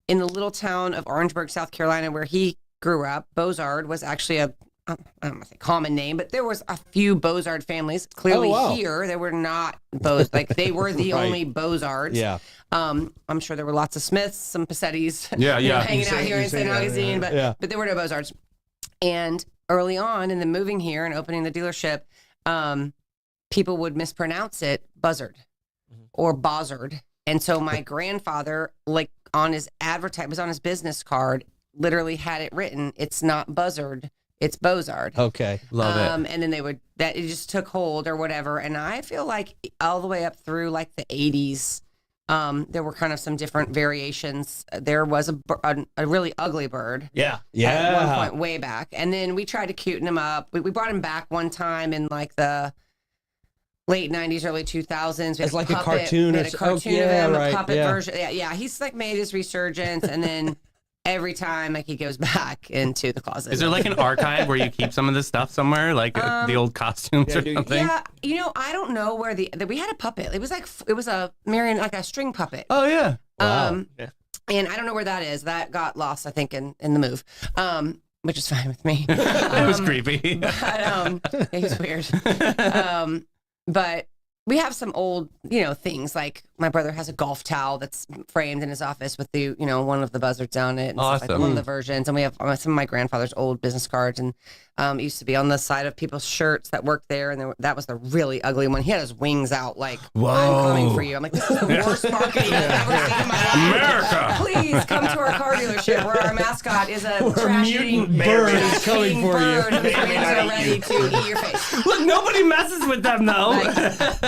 Speaker 5: in the little town of Orangeburg, South Carolina, where he grew up. Bozard was actually I don't want to say common name, but there was a few Bozard families. Clearly
Speaker 1: Oh, wow.
Speaker 5: here, there were not like they were the
Speaker 1: Right.
Speaker 5: only Bozards.
Speaker 1: Yeah.
Speaker 5: I'm sure there were lots of Smiths, some Pasettis,
Speaker 2: Yeah,
Speaker 5: you know,
Speaker 2: yeah.
Speaker 5: hanging out here in
Speaker 3: You say
Speaker 5: St.
Speaker 3: that,
Speaker 5: Augustine,
Speaker 3: yeah.
Speaker 5: but there were no Bozards. And early on in the moving here and opening the dealership, people would mispronounce it Buzzard or Bozzard. And so my grandfather, like on his was on his business card, literally had it written, it's not Buzzard, it's Bozard.
Speaker 1: Okay.
Speaker 2: Love it.
Speaker 5: And then it just took hold or whatever. And I feel like all the way up through like the 80s, there were kind of some different variations. There was a really ugly bird.
Speaker 3: Yeah.
Speaker 5: At one point way back. And then we tried to cuten him up. We brought him back one time in like the late 90s, early 2000s. We had
Speaker 1: As like a
Speaker 5: puppet.
Speaker 1: cartoon
Speaker 5: We
Speaker 1: or
Speaker 5: had a
Speaker 1: so-
Speaker 5: cartoon
Speaker 1: oh, yeah,
Speaker 5: of him,
Speaker 1: right,
Speaker 5: a puppet
Speaker 1: yeah.
Speaker 5: version. Yeah, he's like made his resurgence. And then every time like he goes back into the closet.
Speaker 2: Is there like an archive where you keep some of this stuff somewhere, like the old costumes
Speaker 3: yeah,
Speaker 2: or
Speaker 3: dude.
Speaker 2: something?
Speaker 5: Yeah, you know, I don't know where we had a puppet. It was a like a string puppet.
Speaker 2: Oh yeah.
Speaker 1: Wow.
Speaker 3: Yeah.
Speaker 5: And I don't know where that is. That got lost, I think, in the move. Which is fine with me.
Speaker 2: It was creepy.
Speaker 5: But it was weird. But we have some old, things like my brother has a golf towel that's framed in his office with the, one of the buzzards on it. And stuff like
Speaker 2: Awesome.
Speaker 5: one of the versions. And we have some of my grandfather's old business cards. And it used to be on the side of people's shirts that worked there. And that was the really ugly one. He had his wings out like,
Speaker 2: Whoa.
Speaker 5: I'm coming for you. I'm like, this is the worst marketing I've ever seen in my life.
Speaker 2: America.
Speaker 5: Please come to our car dealership where our mascot is a trash-eating
Speaker 1: bird is
Speaker 5: trash-eating
Speaker 1: coming for you.
Speaker 5: bird whose wings are ready to eat your face.
Speaker 2: Look, nobody messes with them though.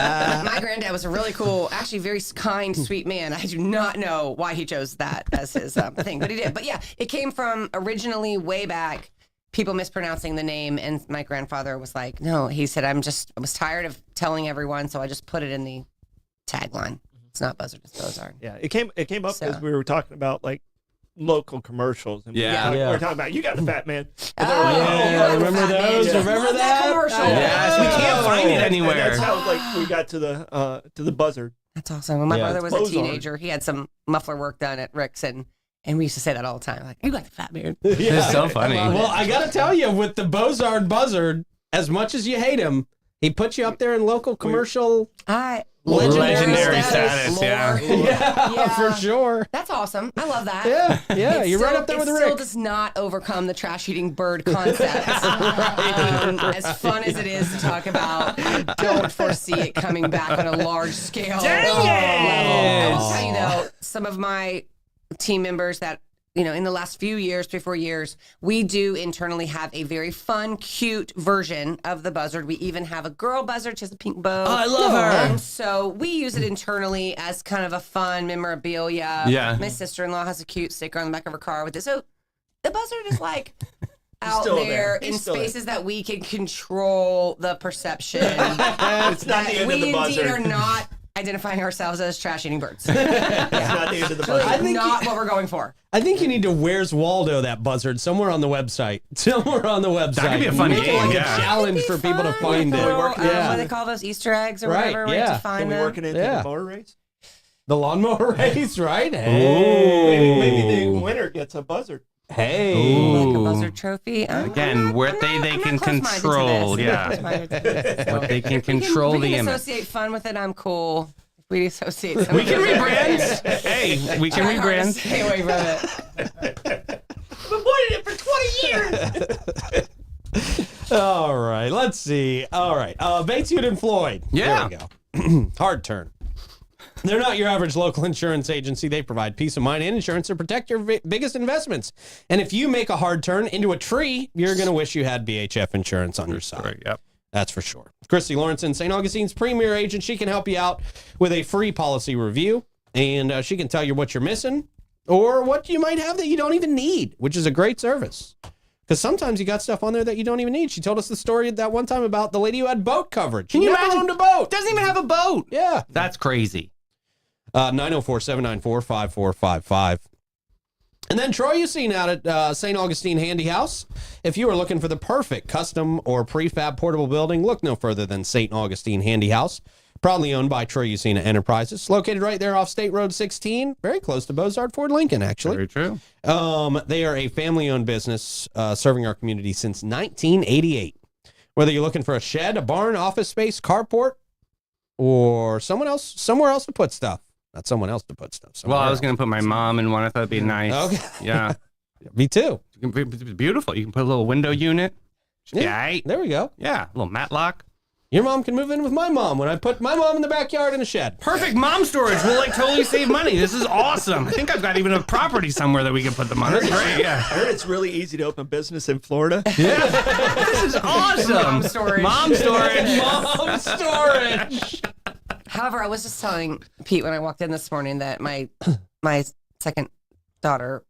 Speaker 5: My granddad was a really cool, actually very kind, sweet man. I do not know why he chose that as his thing, but he did. But yeah, it came from originally way back, people mispronouncing the name, and my grandfather was like, no, he said, I was tired of telling everyone, so I just put it in the tagline. It's not Buzzard, it's Bozard.
Speaker 3: Yeah. It came up
Speaker 5: So-
Speaker 3: as we were talking about like local commercials. And
Speaker 2: Yeah.
Speaker 3: we
Speaker 1: Yeah.
Speaker 3: were talking about, you got the fat man.
Speaker 5: Oh,
Speaker 1: Yeah, remember
Speaker 5: Fat Man.
Speaker 1: those? Remember
Speaker 5: Love
Speaker 1: that?
Speaker 5: commercial.
Speaker 1: Oh,
Speaker 2: Yes, we can't find it
Speaker 3: And
Speaker 2: anywhere.
Speaker 3: that's how like we got to the buzzard.
Speaker 5: That's awesome. When my
Speaker 1: Yeah.
Speaker 5: brother was a
Speaker 3: Bozard.
Speaker 5: teenager, he had some muffler work done at Rick's, and And we used to say that all the time. Like, you got the fat beard.
Speaker 2: It's so funny.
Speaker 1: Well, I got to tell you, with the Bozard Buzzard, as much as you hate him, he puts you up there in local commercial.
Speaker 2: Legendary status, yeah.
Speaker 1: Yeah, for sure.
Speaker 5: That's awesome. I love that.
Speaker 1: Yeah,
Speaker 5: It
Speaker 1: you're right
Speaker 5: still-
Speaker 1: up there with
Speaker 5: it
Speaker 1: Rick.
Speaker 5: still does not overcome the trash-eating bird concept. As fun as it is to talk about, I don't foresee it coming back on a large scale level. I will tell you, though, some of my team members that, in the last few years, 3-4 years, we do internally have a very fun, cute version of the buzzard. We even have a girl buzzard. She has a pink bow.
Speaker 2: Oh, I love her.
Speaker 5: And so we use it internally as kind of a fun memorabilia.
Speaker 2: Yeah.
Speaker 5: My sister-in-law has a cute sticker on the back of her car with it. So the buzzard is like out
Speaker 3: still
Speaker 5: there
Speaker 3: there.
Speaker 5: in
Speaker 3: He's still
Speaker 5: spaces that we can control the perception.
Speaker 3: It's not the end of the
Speaker 5: we indeed
Speaker 3: buzzard.
Speaker 5: are not identifying ourselves as trash-eating birds.
Speaker 3: It's not the end of the buzzard.
Speaker 1: I think
Speaker 5: Not what we're going for.
Speaker 1: I think you need to Where's Waldo that buzzard somewhere on the website. Somewhere on the website.
Speaker 2: That could be a fun
Speaker 1: Make it
Speaker 2: game,
Speaker 1: like
Speaker 2: yeah.
Speaker 1: a challenge for people to find it.
Speaker 5: What
Speaker 1: Yeah.
Speaker 5: do they call those Easter eggs or
Speaker 1: Right,
Speaker 5: whatever?
Speaker 1: yeah.
Speaker 5: To find
Speaker 3: Can we
Speaker 5: them.
Speaker 3: work it into
Speaker 1: Yeah.
Speaker 3: the mower race?
Speaker 1: The lawnmower race, right? Hey.
Speaker 3: Maybe the winner gets a buzzard.
Speaker 1: Hey.
Speaker 5: Like a
Speaker 2: Ooh.
Speaker 5: buzzard trophy.
Speaker 2: Again, what they can
Speaker 5: close-minded to
Speaker 2: control,
Speaker 5: this.
Speaker 2: yeah.
Speaker 5: I'm not close-minded to this.
Speaker 2: What they can
Speaker 5: We can-
Speaker 2: control
Speaker 5: we
Speaker 2: the
Speaker 5: can
Speaker 2: image.
Speaker 5: associate fun with it. I'm cool. If we associate some
Speaker 2: We
Speaker 5: of
Speaker 2: can
Speaker 5: it-
Speaker 2: rebrand. Hey, we can
Speaker 5: Try hard to
Speaker 2: rebrand.
Speaker 5: Stay away from it.
Speaker 3: I've avoided it for 20 years.
Speaker 1: All right, let's see. All right, Batesute and Floyd.
Speaker 2: Yeah.
Speaker 1: There we go. Hard turn. They're not your average local insurance agency. They provide peace of mind and insurance to protect your biggest investments. And if you make a hard turn into a tree, you're going to wish you had BHF insurance on your side.
Speaker 2: Yep.
Speaker 1: That's for sure. Christy Lawrenson, St. Augustine's premier agent. She can help you out with a free policy review, and she can tell you what you're missing or what you might have that you don't even need, which is a great service. Because sometimes you got stuff on there that you don't even need. She told us the story that one time about the lady who had boat coverage.
Speaker 2: Can you
Speaker 1: Never
Speaker 2: imagine?
Speaker 1: owned a boat.
Speaker 2: Doesn't even have a boat.
Speaker 1: Yeah.
Speaker 2: That's crazy.
Speaker 1: 904-794-5455. And then Troy, you seen out at St. Augustine Handy House. If you are looking for the perfect custom or prefab portable building, look no further than St. Augustine Handy House. Proudly owned by Troy Usina Enterprises. Located right there off State Road 16, very close to Bozard Ford Lincoln, actually.
Speaker 2: Very true.
Speaker 1: They are a family-owned business serving our community since 1988. Whether you're looking for a shed, a barn, office space, carport, or somewhere else to put stuff. Not someone else to put stuff.
Speaker 2: Well, I was
Speaker 1: else.
Speaker 2: going to put my mom in one. I thought it'd be nice.
Speaker 1: Okay.
Speaker 2: Yeah.
Speaker 1: Me too.
Speaker 2: It's beautiful. You can put a little window unit. Should be
Speaker 1: Yeah.
Speaker 2: aight.
Speaker 1: There we go.
Speaker 2: Yeah. A little matlock.
Speaker 1: Your mom can move in with my mom when I put my mom in the backyard in a shed.
Speaker 2: Perfect mom storage. We'll totally save money. This is awesome. I think I've got even a property somewhere that we can put them on. That's great. Yeah.
Speaker 3: I heard it's really easy to open business in Florida.
Speaker 2: This is awesome.
Speaker 5: Mom storage.
Speaker 2: Mom storage.
Speaker 1: Mom storage.
Speaker 5: However, I was just telling Pete when I walked in this morning that my second daughter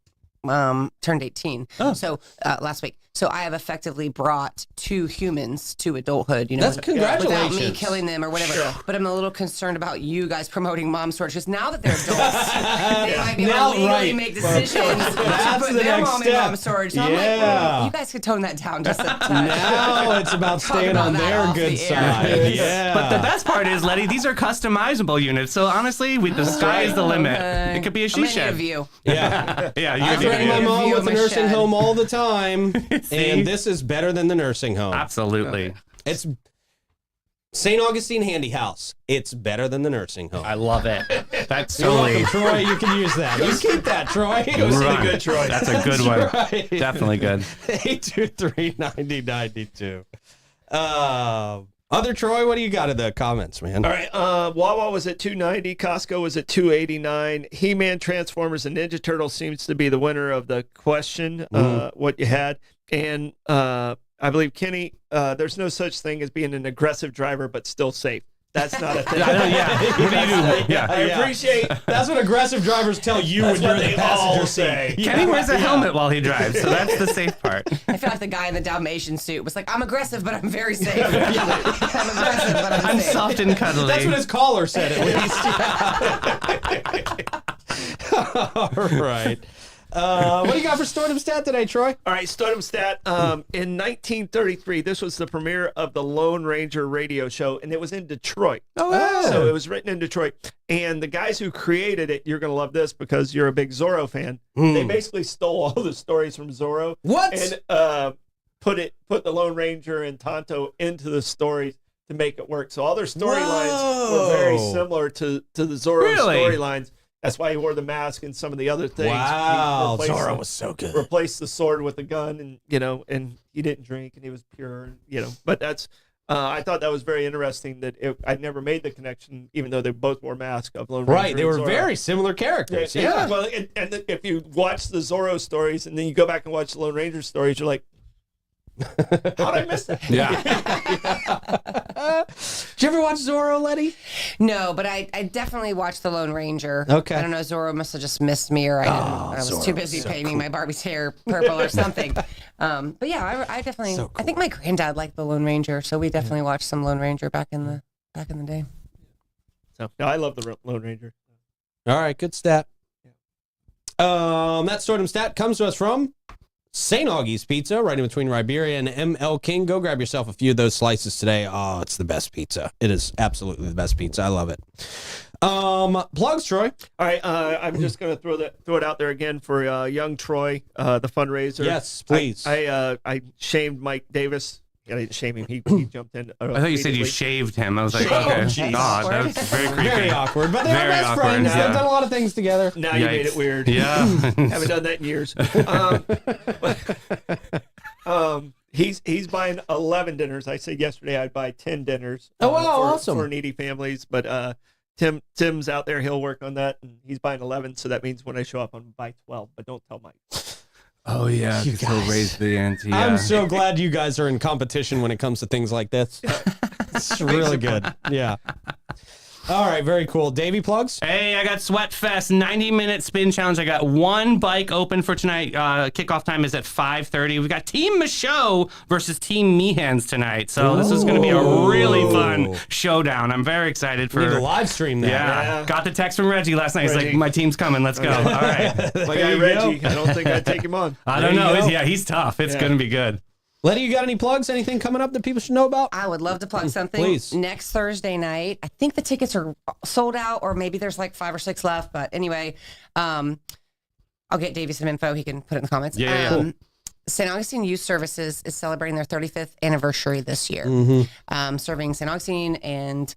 Speaker 5: turned 18. So last week. So I have effectively brought 2 humans to adulthood.
Speaker 1: That's
Speaker 5: without me
Speaker 1: congratulations.
Speaker 5: killing them or whatever. But I'm a little concerned about you guys promoting mom storage because now that they're adults, they might be able
Speaker 1: Now,
Speaker 5: to legally
Speaker 1: right.
Speaker 5: make decisions to
Speaker 1: That's
Speaker 5: put
Speaker 1: the
Speaker 5: their
Speaker 1: next
Speaker 5: mom in
Speaker 1: step.
Speaker 5: mom storage. So I'm like,
Speaker 1: Yeah.
Speaker 5: you guys could tone that down just a touch.
Speaker 1: Now it's about
Speaker 5: Talk
Speaker 1: staying
Speaker 5: about
Speaker 1: on
Speaker 5: that
Speaker 1: their
Speaker 5: off
Speaker 1: good
Speaker 5: the
Speaker 1: side.
Speaker 5: air.
Speaker 1: Yeah.
Speaker 2: But the best part is, Letty, these are customizable units. So honestly, the sky is the limit.
Speaker 5: Okay.
Speaker 2: It could be a
Speaker 5: I'm
Speaker 2: she
Speaker 5: gonna
Speaker 2: shed.
Speaker 5: need a view.
Speaker 1: Yeah.
Speaker 2: Yeah,
Speaker 1: I
Speaker 2: you could
Speaker 1: threaten
Speaker 2: do
Speaker 1: my
Speaker 2: it.
Speaker 1: mom
Speaker 5: View
Speaker 1: with
Speaker 5: of
Speaker 1: a
Speaker 5: my
Speaker 1: nursing
Speaker 5: shed.
Speaker 1: home all the time.
Speaker 2: See?
Speaker 1: And this is better than the nursing home.
Speaker 2: Absolutely.
Speaker 1: It's St. Augustine Handy House. It's better than the nursing home.
Speaker 2: I love it. That's
Speaker 1: You're
Speaker 2: totally.
Speaker 1: welcome, Troy. You can use that. You keep that, Troy.
Speaker 3: Go see the
Speaker 2: Right.
Speaker 3: good Troy.
Speaker 2: That's a good one.
Speaker 1: Right.
Speaker 2: Definitely good.
Speaker 1: 823-9092. Other Troy, what do you got in the comments, man?
Speaker 3: All right. Wawa was at 290. Costco was at 289. He-Man, Transformers, and Ninja Turtles seems to be the winner of the question. What you had, and I believe Kenny. There's no such thing as being an aggressive driver, but still safe. That's not a thing.
Speaker 2: Yeah. What do you do? Yeah.
Speaker 3: I appreciate.
Speaker 1: That's what aggressive drivers tell you
Speaker 3: That's
Speaker 1: when you're
Speaker 3: what
Speaker 1: in
Speaker 3: they
Speaker 1: the passenger
Speaker 3: all
Speaker 1: seat.
Speaker 3: say.
Speaker 2: Kenny wears a helmet while he drives, so that's the safe part.
Speaker 5: I feel like the guy in the Dalmatian suit was like, I'm aggressive, but I'm very safe. I'm aggressive, but I'm
Speaker 2: I'm
Speaker 5: safe.
Speaker 2: soft and cuddly.
Speaker 1: That's what his caller said, at least. All right. What do you got for Stardom Stat today, Troy?
Speaker 3: All right, Stardom Stat. In 1933, this was the premiere of the Lone Ranger radio show, and it was in Detroit.
Speaker 1: Oh, yeah.
Speaker 3: So it was written in Detroit. And the guys who created it, you're going to love this because you're a big Zorro fan. They basically stole all the stories from Zorro.
Speaker 1: What?
Speaker 3: And put the Lone Ranger and Tonto into the stories to make it work. So all their storylines were very similar to the Zorro
Speaker 2: Really?
Speaker 3: storylines. That's why he wore the mask and some of the other things.
Speaker 1: Wow,
Speaker 3: He replaced-
Speaker 1: Zorro was so good.
Speaker 3: replaced the sword with a gun, and and he didn't drink, and he was pure, But that's I thought that was very interesting that I never made the connection, even though they both wore masks of Lone Ranger.
Speaker 1: Right, they
Speaker 3: and
Speaker 1: were
Speaker 3: Zorro.
Speaker 1: very similar characters. Yeah.
Speaker 3: Well, and if you watch the Zorro stories and then you go back and watch the Lone Ranger stories, you're like, how did I miss that?
Speaker 2: Yeah.
Speaker 1: Did you ever watch Zorro, Letty?
Speaker 5: No, but I definitely watched The Lone Ranger.
Speaker 1: Okay.
Speaker 5: I don't know, Zorro must have just missed me, or I was
Speaker 1: Zorro
Speaker 5: too
Speaker 1: was
Speaker 5: busy
Speaker 1: so
Speaker 5: painting my Barbie's hair purple or something. But yeah, I definitely.
Speaker 1: So
Speaker 5: I think my granddad liked The Lone Ranger, so we definitely watched some Lone Ranger back in the day.
Speaker 3: So, no, I love the Lone Ranger.
Speaker 1: All right, good stat. That Stardom Stat comes to us from St. Augie's Pizza, right in between Riberia and ML King. Go grab yourself a few of those slices today. Oh, it's the best pizza. It is absolutely the best pizza. I love it. Plugs, Troy.
Speaker 3: All right, I'm just going to throw it out there again for young Troy, the fundraiser.
Speaker 1: Yes, please.
Speaker 3: I shamed Mike Davis. I didn't shame him. He jumped in.
Speaker 2: I thought you said you
Speaker 3: immediately.
Speaker 2: shaved him. I was like,
Speaker 3: Oh,
Speaker 2: okay.
Speaker 3: jeez.
Speaker 2: God, that's very creepy.
Speaker 1: Very awkward, but they're
Speaker 2: Very
Speaker 1: best
Speaker 2: awkward,
Speaker 1: friends.
Speaker 2: yeah.
Speaker 1: They've done a lot of things together.
Speaker 3: Now you made
Speaker 2: Yikes.
Speaker 3: it weird.
Speaker 2: Yeah.
Speaker 3: Haven't done that in years. He's buying 11 dinners. I said yesterday I'd buy 10 dinners.
Speaker 1: Oh, wow, awesome.
Speaker 3: For needy families. But Tim's out there. He'll work on that, and he's buying 11. So that means when I show up, I'm buy 12. But don't tell Mike.
Speaker 2: Oh, yeah.
Speaker 1: You
Speaker 2: 'cause he'll
Speaker 1: guys.
Speaker 2: raise the ante.
Speaker 1: I'm so glad you guys are in competition when it comes to things like this. It's really good. Yeah. All right, very cool. Davey plugs?
Speaker 2: Hey, I got Sweatfest 90-minute spin challenge. I got one bike open for tonight. Kickoff time is at 5:30. We've got Team Michaud versus Team Mehans tonight. So this is going to be a really fun showdown. I'm very excited for
Speaker 1: We need to live stream that.
Speaker 2: Yeah. Got the text from Reggie last night. He's like,
Speaker 3: Reggie.
Speaker 2: my team's coming. Let's go. All right.
Speaker 3: My
Speaker 1: There
Speaker 3: guy
Speaker 1: you
Speaker 3: Reggie.
Speaker 1: go.
Speaker 3: I don't think I'd take him on.
Speaker 2: I
Speaker 1: There
Speaker 2: don't
Speaker 1: you
Speaker 2: know.
Speaker 1: go.
Speaker 2: Yeah, he's tough. It's
Speaker 3: Yeah.
Speaker 2: going to be good.
Speaker 1: Letty, you got any plugs? Anything coming up that people should know about?
Speaker 5: I would love to plug something.
Speaker 1: Please.
Speaker 5: Next Thursday night, I think the tickets are sold out, or maybe there's like 5 or 6 left. But anyway, I'll get Davey some info. He can put it in the comments.
Speaker 2: Yeah, yeah.
Speaker 5: St. Augustine Youth Services is celebrating their 35th anniversary this year, serving St. Augustine and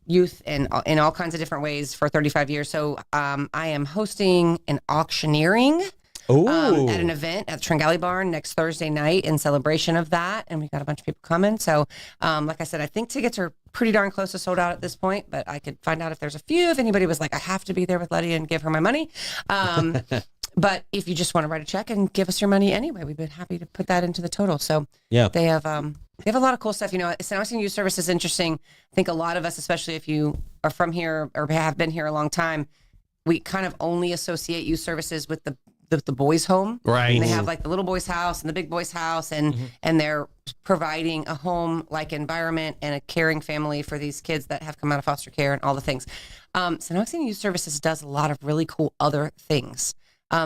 Speaker 5: youth in all kinds of different ways for 35 years. So I am hosting an auctioneering at an event at the Tringali Barn next Thursday night in celebration of that. And we got a bunch of people coming. So like I said, I think tickets are pretty darn close to sold out at this point, but I could find out if there's a few, if anybody was like, I have to be there with Letty and give her my money. But if you just want to write a check and give us your money anyway, we've been happy to put that into the total. So
Speaker 1: Yeah.
Speaker 5: they have a lot of cool stuff. You know, St. Augustine Youth Service is interesting. I think a lot of us, especially if you are from here or have been here a long time, we kind of only associate youth services with the boys' home.
Speaker 2: Right.
Speaker 5: And they have like the little boys' house and the big boys' house, and they're providing a home-like environment and a caring family for these kids that have come out of foster care and all the things. St. Augustine Youth Services does a lot of really cool other things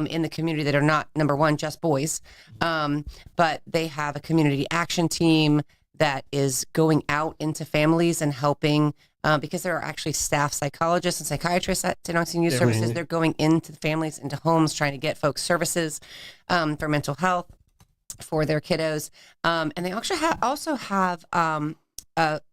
Speaker 5: in the community that are not, number one, just boys, but they have a community action team that is going out into families and helping, because there are actually staff psychologists and psychiatrists at St. Augustine Youth Services. They're going into families, into homes, trying to get folks services for mental health for their kiddos. And they also have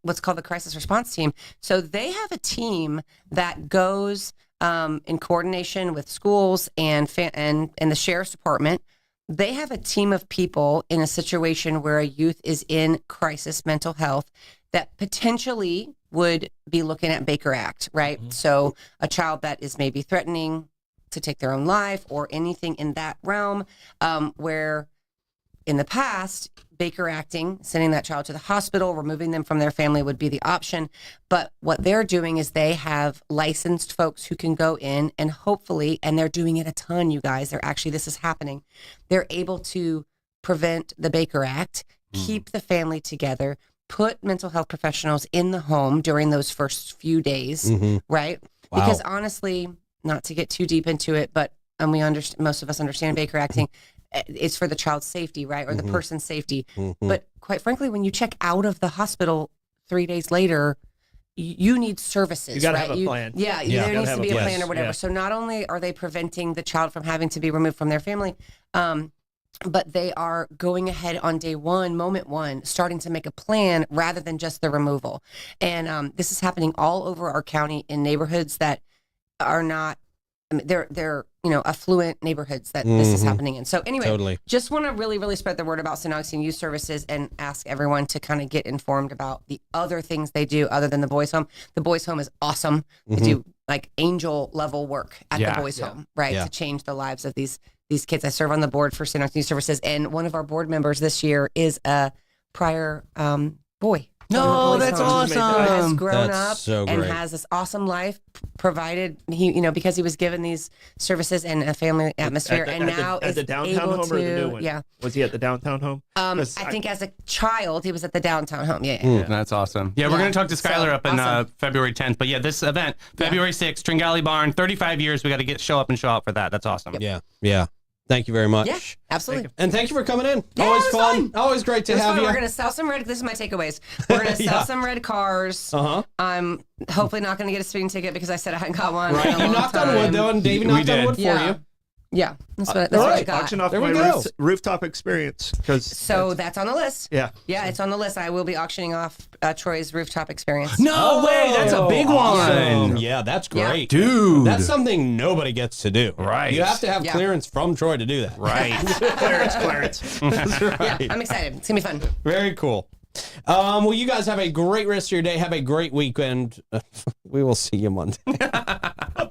Speaker 5: what's called the crisis response team. So they have a team that goes in coordination with schools and the sheriff's department. They have a team of people in a situation where a youth is in crisis mental health that potentially would be looking at Baker Act, right? So a child that is maybe threatening to take their own life or anything in that realm, where in the past, Baker acting, sending that child to the hospital, removing them from their family would be the option. But what they're doing is they have licensed folks who can go in and hopefully, and they're doing it a ton, you guys, this is happening. They're able to prevent the Baker Act, keep the family together, put mental health professionals in the home during those first few days, right?
Speaker 1: Wow.
Speaker 5: Because honestly, not to get too deep into it, but and we understand, most of us understand Baker acting, it's for the child's safety, right, or the person's safety. But quite frankly, when you check out of the hospital 3 days later, you need services.
Speaker 3: You gotta
Speaker 5: right?
Speaker 3: have a plan.
Speaker 5: Yeah,
Speaker 1: Yeah.
Speaker 5: there needs to be a plan or
Speaker 3: Yes.
Speaker 5: whatever.
Speaker 3: Yeah.
Speaker 5: So not only are they preventing the child from having to be removed from their family, but they are going ahead on day one, moment one, starting to make a plan rather than just the removal. And this is happening all over our county in neighborhoods that are not, I mean, they're affluent neighborhoods that this is happening in. So anyway,
Speaker 1: Totally.
Speaker 5: just want to really, really spread the word about St. Augustine Youth Services and ask everyone to kind of get informed about the other things they do other than the boys' home. The boys' home is awesome. They do like angel level work at the boys' home, right?
Speaker 1: Yeah.
Speaker 5: To change the lives of these kids. I serve on the board for St. Augustine Youth Services, and one of our board members this year is a prior boy.
Speaker 2: No,
Speaker 5: from the boys'
Speaker 2: that's
Speaker 5: home. Who has
Speaker 2: awesome.
Speaker 5: grown
Speaker 1: That's
Speaker 5: up
Speaker 1: so
Speaker 5: and
Speaker 1: great.
Speaker 5: has this awesome life provided. He, because he was given these services and a family atmosphere, and now
Speaker 3: at
Speaker 5: is
Speaker 3: the downtown
Speaker 5: able
Speaker 3: home
Speaker 5: to,
Speaker 3: or the new one?
Speaker 5: yeah.
Speaker 3: Was he at the downtown home?
Speaker 5: I
Speaker 3: 'Cause
Speaker 5: think as a child he was at the downtown home. Yeah.
Speaker 2: That's awesome. Yeah, we're
Speaker 5: Yeah.
Speaker 2: going to talk to Skylar
Speaker 5: So,
Speaker 2: up in
Speaker 5: awesome.
Speaker 2: February 10th. But yeah, this event, February 6th, Tringali Barn, 35 years. We got to show up and show out for that. That's awesome.
Speaker 1: Yeah. Yeah. Thank you very much.
Speaker 5: Yeah, absolutely.
Speaker 1: And thank you for coming in.
Speaker 5: Yeah,
Speaker 1: Always
Speaker 5: it was
Speaker 1: fun.
Speaker 5: fun.
Speaker 1: Always great to
Speaker 5: It was
Speaker 1: have
Speaker 5: fun.
Speaker 1: you.
Speaker 5: We're gonna sell some red. This is my takeaways. We're gonna sell some red cars.
Speaker 1: Uh-huh.
Speaker 5: I'm hopefully not gonna get a speeding ticket because I said I hadn't got one.
Speaker 1: Right.
Speaker 5: in a
Speaker 1: You
Speaker 5: long
Speaker 1: knocked on
Speaker 5: time.
Speaker 1: wood, though, and Davey
Speaker 2: We
Speaker 1: knocked on
Speaker 2: did.
Speaker 1: wood for
Speaker 5: Yeah.
Speaker 1: you.
Speaker 5: Yeah, that's what
Speaker 1: all
Speaker 5: I
Speaker 1: right.
Speaker 5: got.
Speaker 3: Auction off
Speaker 1: There
Speaker 3: my
Speaker 1: we go.
Speaker 3: rooftop experience because
Speaker 5: So that's on the list.
Speaker 3: yeah.
Speaker 5: Yeah, it's on the list. I will be auctioning off Troy's rooftop experience.
Speaker 2: No way. That's a big
Speaker 1: Awesome.
Speaker 2: one.
Speaker 1: Yeah, that's
Speaker 5: Yeah.
Speaker 1: great.
Speaker 2: Dude.
Speaker 1: That's something nobody gets to do.
Speaker 2: Right.
Speaker 1: You have to have
Speaker 5: Yeah.
Speaker 1: clearance from Troy to do that.
Speaker 2: Right.
Speaker 3: Clarence.
Speaker 1: That's right.
Speaker 5: Yeah, I'm excited. It's gonna be fun.
Speaker 1: Very cool. Well, you guys have a great rest of your day. Have a great weekend. We will see you Monday.
Speaker 3: Bye.